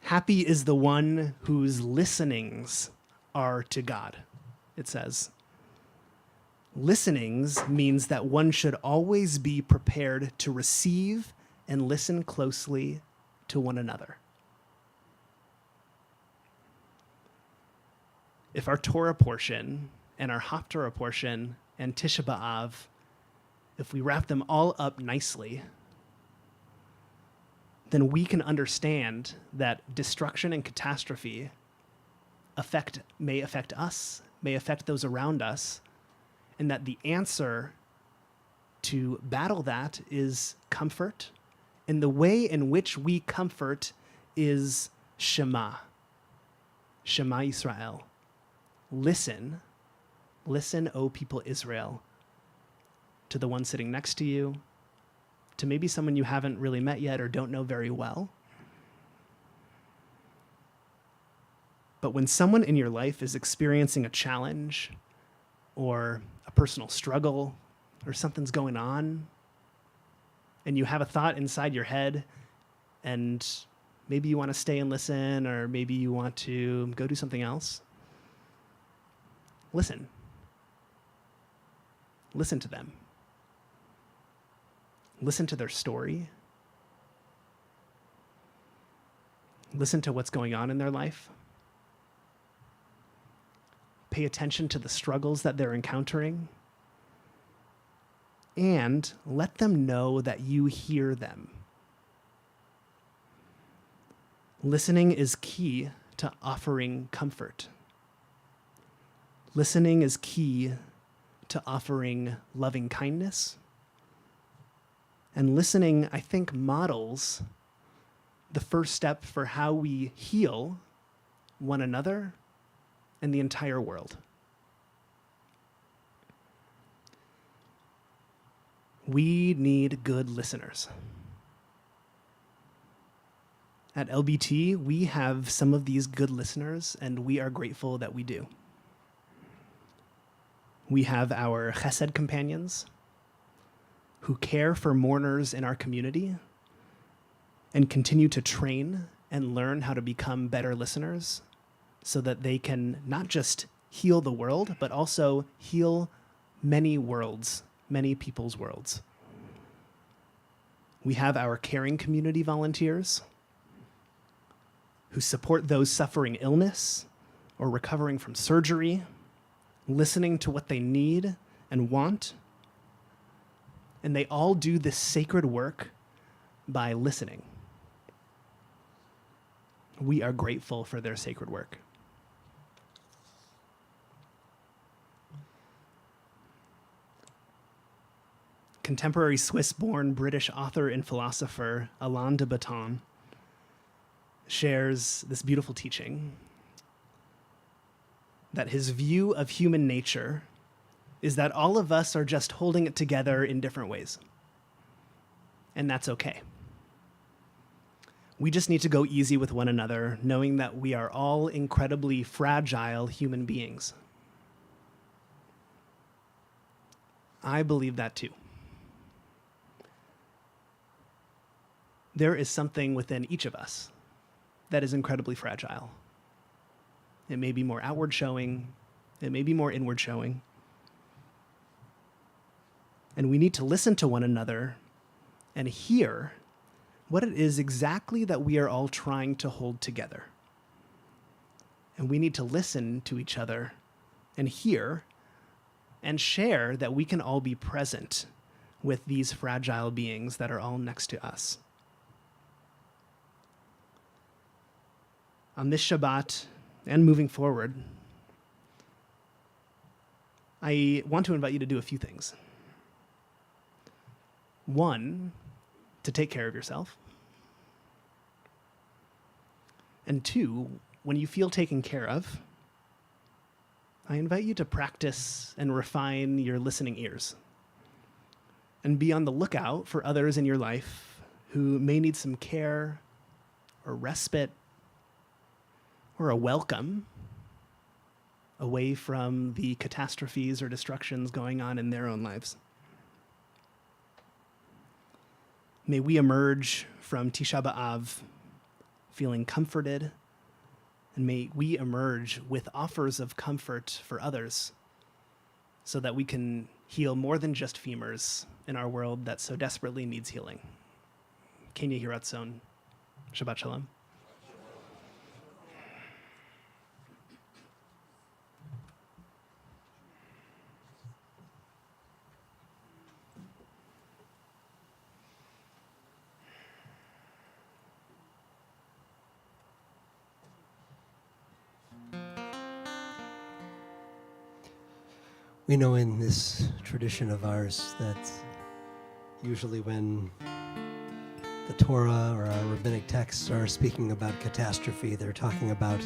Happy is the one whose listenings are to God, it says. Listenings means that one should always be prepared to receive and listen closely to one another. If our Torah portion and our Haftarah portion and Tisha B'Av, if we wrap them all up nicely, then we can understand that destruction and catastrophe may affect us, may affect those around us, and that the answer to battle that is comfort. And the way in which we comfort is Shema. Shema Yisrael. Listen, O people Israel, to the one sitting next to you, to maybe someone you haven't really met yet or don't know very well. But when someone in your life is experiencing a challenge or a personal struggle or something's going on, and you have a thought inside your head, and maybe you want to stay and listen, or maybe you want to go do something else, listen. Listen to them. Listen to their story. Listen to what's going on in their life. Pay attention to the struggles that they're encountering. And let them know that you hear them. Listening is key to offering comfort. Listening is key to offering loving kindness. And listening, I think, models the first step for how we heal one another and the entire world. We need good listeners. At LBT, we have some of these good listeners, and we are grateful that we do. We have our chesed companions who care for mourners in our community and continue to train and learn how to become better listeners so that they can not just heal the world, but also heal many worlds, many people's worlds. We have our caring community volunteers who support those suffering illness or recovering from surgery, listening to what they need and want. And they all do this sacred work by listening. We are grateful for their sacred work. Contemporary Swiss-born British author and philosopher Alain de Botton shares this beautiful teaching that his view of human nature is that all of us are just holding it together in different ways. And that's okay. We just need to go easy with one another, knowing that we are all incredibly fragile human beings. I believe that too. There is something within each of us that is incredibly fragile. It may be more outward showing, it may be more inward showing. And we need to listen to one another and hear what it is exactly that we are all trying to hold together. And we need to listen to each other and hear and share that we can all be present with these fragile beings that are all next to us. On this Shabbat and moving forward, I want to invite you to do a few things. One, to take care of yourself. And two, when you feel taken care of, I invite you to practice and refine your listening ears. And be on the lookout for others in your life who may need some care or respite or a welcome away from the catastrophes or destructions going on in their own lives. May we emerge from Tisha B'Av feeling comforted, and may we emerge with offers of comfort for others so that we can heal more than just femurs in our world that so desperately needs healing. Kenya Hiratzon, Shabbat Shalom. We know in this tradition of ours that usually when the Torah or our rabbinic texts are speaking about catastrophe, they're talking about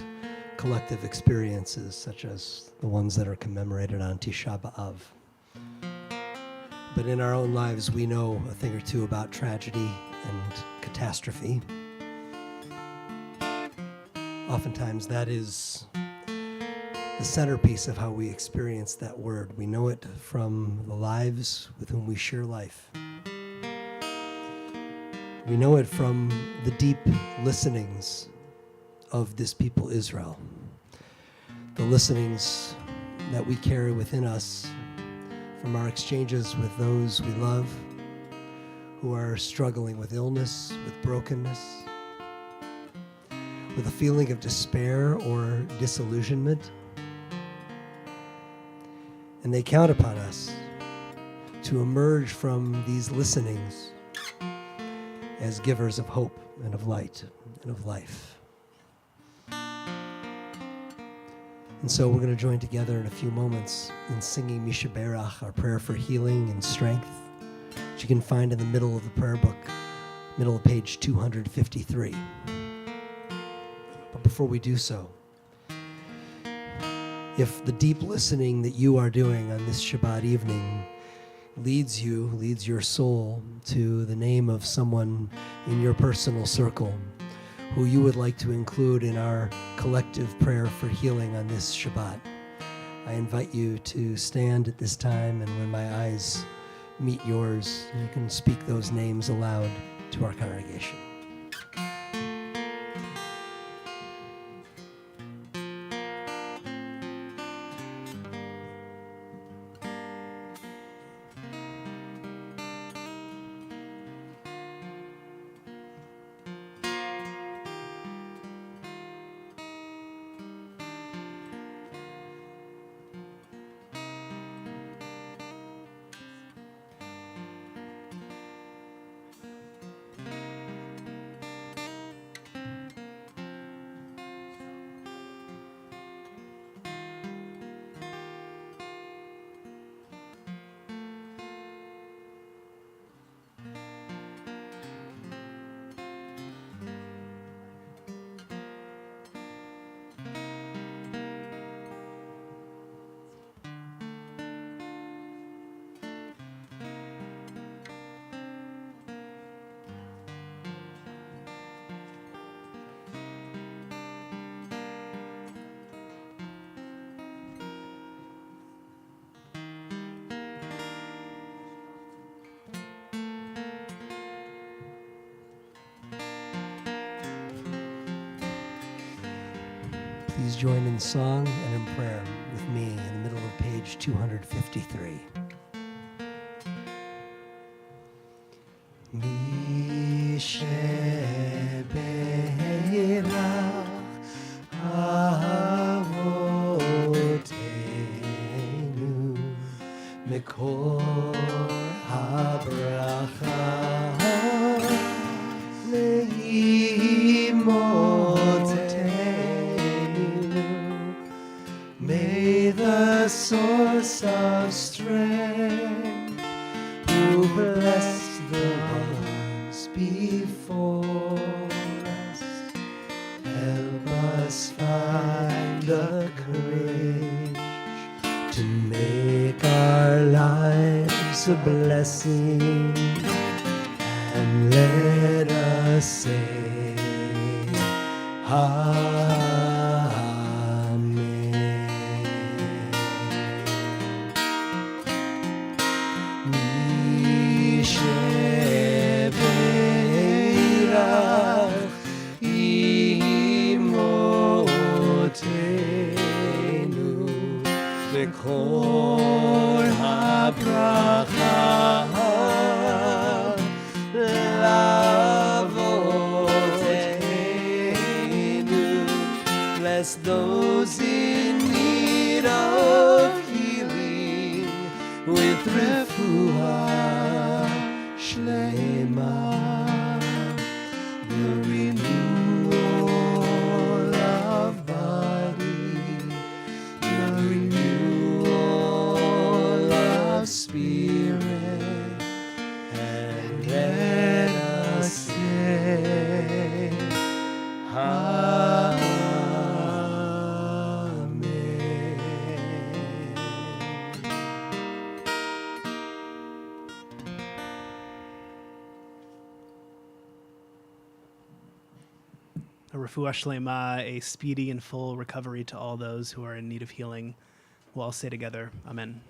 collective experiences such as the ones that are commemorated on Tisha B'Av. But in our own lives, we know a thing or two about tragedy and catastrophe. Oftentimes that is the centerpiece of how we experience that word. We know it from the lives with whom we share life. We know it from the deep listenings of this people Israel. The listenings that we carry within us from our exchanges with those we love who are struggling with illness, with brokenness, with a feeling of despair or disillusionment. And they count upon us to emerge from these listenings as givers of hope and of light and of life. And so we're going to join together in a few moments in singing Mishaberach, our prayer for healing and strength, which you can find in the middle of the prayer book, middle of page 253. But before we do so, if the deep listening that you are doing on this Shabbat evening leads your soul to the name of someone in your personal circle who you would like to include in our collective prayer for healing on this Shabbat, I invite you to stand at this time, and when my eyes meet yours, you can speak those names aloud to our congregation. Please join in song and in prayer with me in the middle of page 253. Misheberach avotenu mekor habracha leimotenu. May the source of strength who blessed the ones before us help us find the courage to make our lives a blessing, and let us say Misheberach imotenu v'kol habracha lavotenu. Bless those in need of healing with refuah shlema, the renewal of body, the renewal of spirit, and let us say Amen. A refuah shlema, a speedy and full recovery to all those who are in need of healing. We'll all say together, Amen.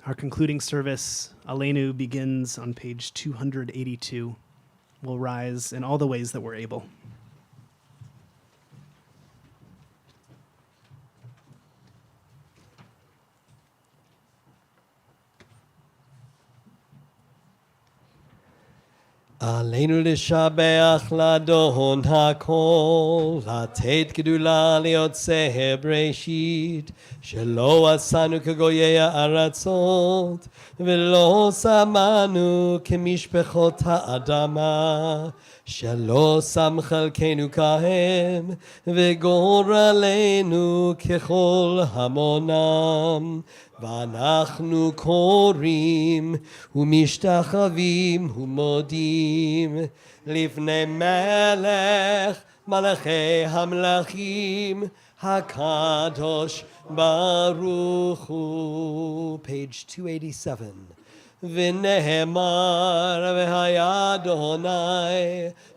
Our concluding service, Aleinu, begins on page 282. We'll rise in all the ways that we're able. עלינו לשבח לאדון הכל, לתת גדולה ליוצא בראשית, שלא עשנו כגויי הארצות, ולא שמנו כמשפחות האדמה, שלא שם חלקנו כהם, וגורלנו ככל המונם. ואנחנו קוראים ומשתחווים ומודים לפני מלך מלכי המלכים הקדוש ברוך הוא. Page 287. ונאמר והיה אדוני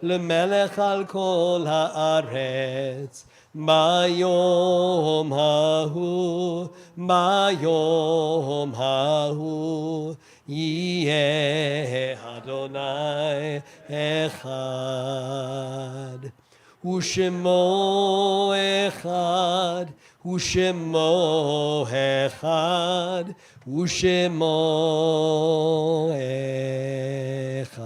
למלך על כל הארץ ביום ההוא, ביום ההוא, יהיה אדוני אחד, ושמו אחד, ושמו אחד, ושמו אחד.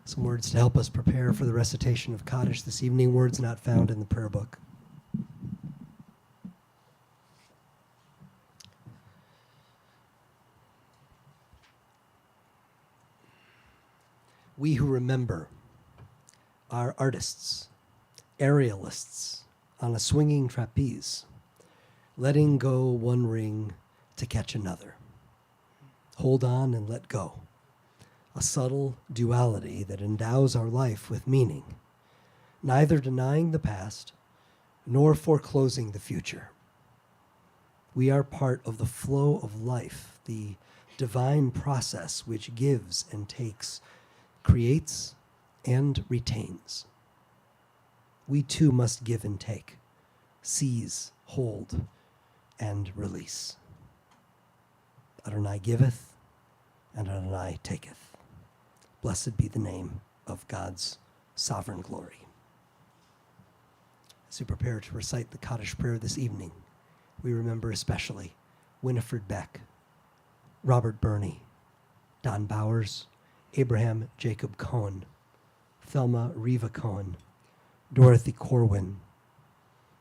Some words to help us prepare for the recitation of Kaddish this evening, words not found in the prayer book. We who remember are artists, aerialists on a swinging trapeze, letting go one ring to catch another. Hold on and let go. A subtle duality that endows our life with meaning, neither denying the past nor foreclosing the future. We are part of the flow of life, the divine process which gives and takes, creates and retains. We too must give and take, seize, hold, and release. Adonai giveth, and Adonai taketh. Blessed be the name of God's sovereign glory. As we prepare to recite the Kaddish prayer this evening, we remember especially Winifred Beck, Robert Burney, Don Bowers, Abraham Jacob Cohen, Thelma Reva Cohen, Dorothy Corwin,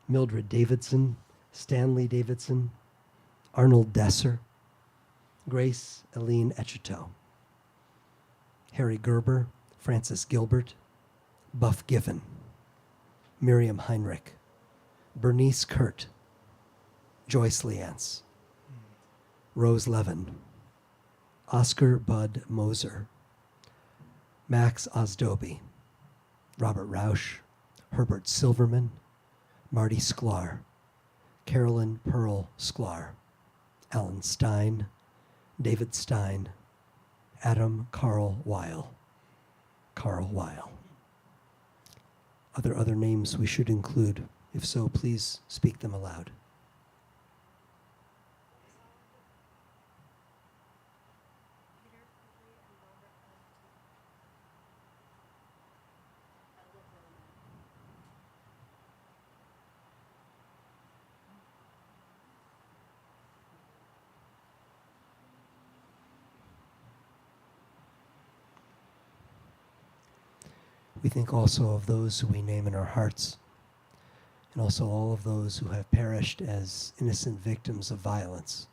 Mildred Davidson, Stanley Davidson, Arnold Desser, Grace Eileen Echito, Harry Gerber, Francis Gilbert, Buff Giffen, Miriam Heinrich, Bernice Kurt, Joyce Leance, Rose Levin, Oscar Bud Moser, Max Osdoby, Robert Rausch, Herbert Silverman, Marty Sklar, Carolyn Pearl Sklar, Alan Stein, David Stein, Adam Carl Weil. Carl Weil. Are there other names we should include? If so, please speak them aloud. We think also of those who we name in our hearts, and also all of those who have perished as innocent victims of violence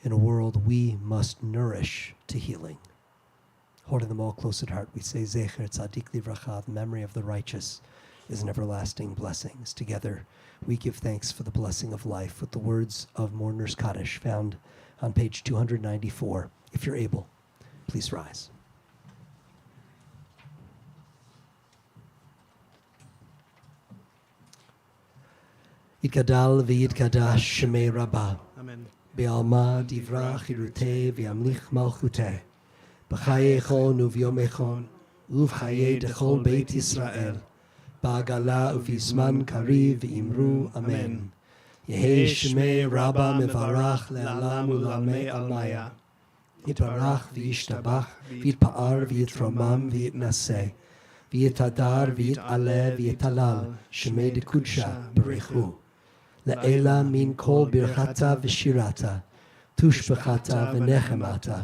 in a world we must nourish to healing. Holding them all close at heart, we say, Zecher Tzadik Livracha, the memory of the righteous is an everlasting blessings. Together, we give thanks for the blessing of life with the words of Mourner's Kaddish found on page 294. If you're able, Please rise. יתגדל ויתקדש שמי רבה, Amen. בעלמא דברה חירותי וימליך מלכותי, בחייכון וביומכון, ובחיי דכל בית ישראל, בעגלה ובזמן קריב ואמרו אמן. יהי שמי רבה מברך לעולם ולעולמי עלמיה. יתברך וישתבח, ויתפאר ויתרומם ויתנשא, ויתהדר ויתעלה ויתהלל, שמי דקודשה ברכו. לעילה מן כל ברכתה ושירתה, תושבחתה ונחמתה,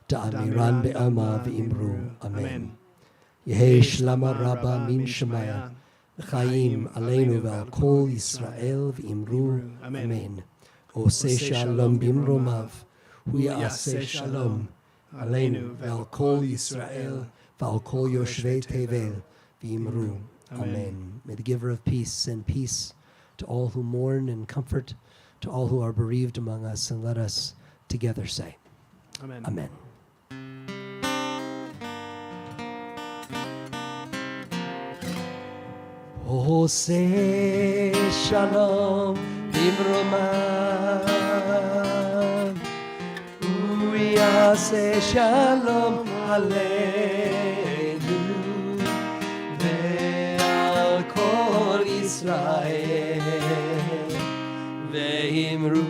דאמירן בעלמא ואמרו אמן. יהי שלמה רבה מן שמיה, וחיים עלינו ועל כל ישראל ואמרו אמן. עושה שלום במרומיו, הוא יעשה שלום עלינו ועל כל ישראל ועל כל יושבי תבל ואמרו amen. May the giver of peace send peace to all who mourn and comfort to all who are bereaved among us, and let us together say Amen. amen. עושה שלום במרומיו, הוא יעשה שלום עלינו ועל כל ישראל, ואמרו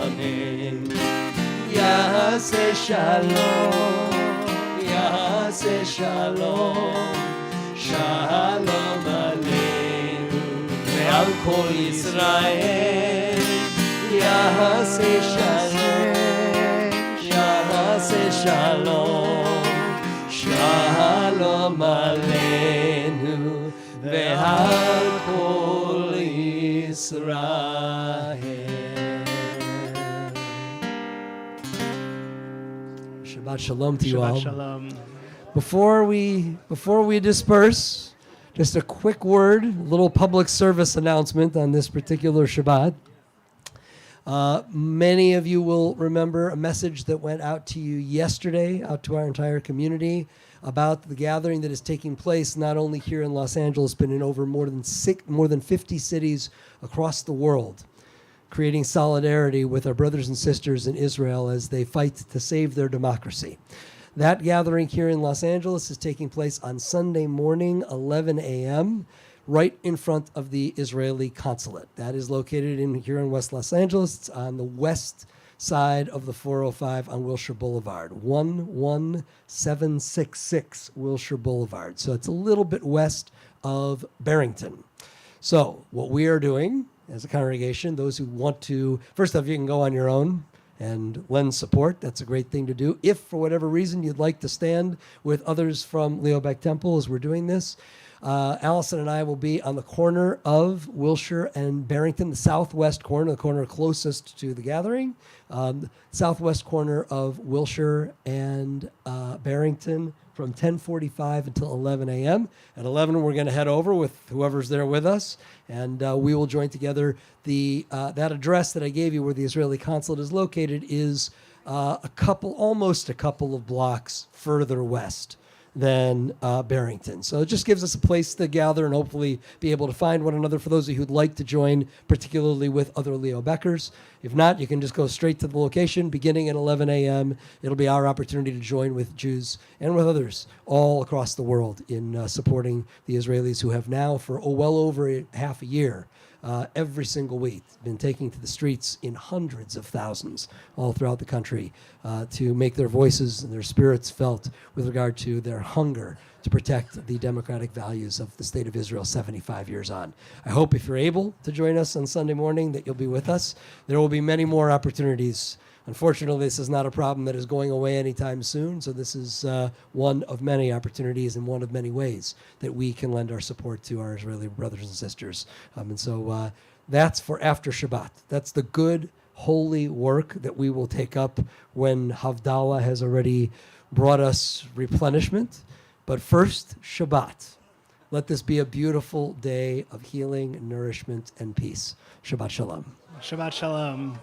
אמן. יעשה שלום, יעשה שלום, שלום עלינו ועל כל ישראל. יעשה שלום, יעשה שלום, שלום עלינו ועל כל ישראל. Shabbat shalom to you all. Shabbat shalom. Before we disperse, just a quick word, a little public service announcement on this particular Shabbat. Many of you will remember a message that went out to you yesterday, out to our entire community, about the gathering that is taking place not only here in Los Angeles, but in over more than 50 cities across the world, creating solidarity with our brothers and sisters in Israel as they fight to save their democracy. That gathering here in Los Angeles is taking place on Sunday morning, 11 a.m., right in front of the Israeli consulate. That is located here in West Los Angeles. It's on the west side of the 405 on Wilshire Boulevard, 11766 Wilshire Boulevard. So it's a little bit west of Barrington. So what we are doing as a congregation, those who want to, first off, you can go on your own and lend support. That's a great thing to do. If for whatever reason you'd like to stand with others from Leo Beck Temple as we're doing this, Allison and I will be on the corner of Wilshire and Barrington, the southwest corner, the corner closest to the gathering, southwest corner of Wilshire and Barrington from 10:45 until 11 a.m. At 11, we're going to head over with whoever's there with us, and we will join together. That address that I gave you where the Israeli consulate is located is almost a couple of blocks further west than Barrington. So it just gives us a place to gather and hopefully be able to find one another for those of you who'd like to join, particularly with other Leo Beckers. If not, you can just go straight to the location beginning at 11 a.m. It'll be our opportunity to join with Jews and with others all across the world in supporting the Israelis who have now for well over half a year every single week been taking to the streets in hundreds of thousands all throughout the country to make their voices and their spirits felt with regard to their hunger to protect the democratic values of the state of Israel 75 years on. I hope if you're able to join us on Sunday morning that you'll be with us. There will be many more opportunities. Unfortunately, this is not a problem that is going away anytime soon, so this is one of many opportunities and one of many ways that we can lend our support to our Israeli brothers and sisters. And so that's for after Shabbat. That's the good, holy work that we will take up when Havdalah has already brought us replenishment. But first, Shabbat. Let this be a beautiful day of healing, nourishment, and peace. Shabbat shalom. Shabbat shalom.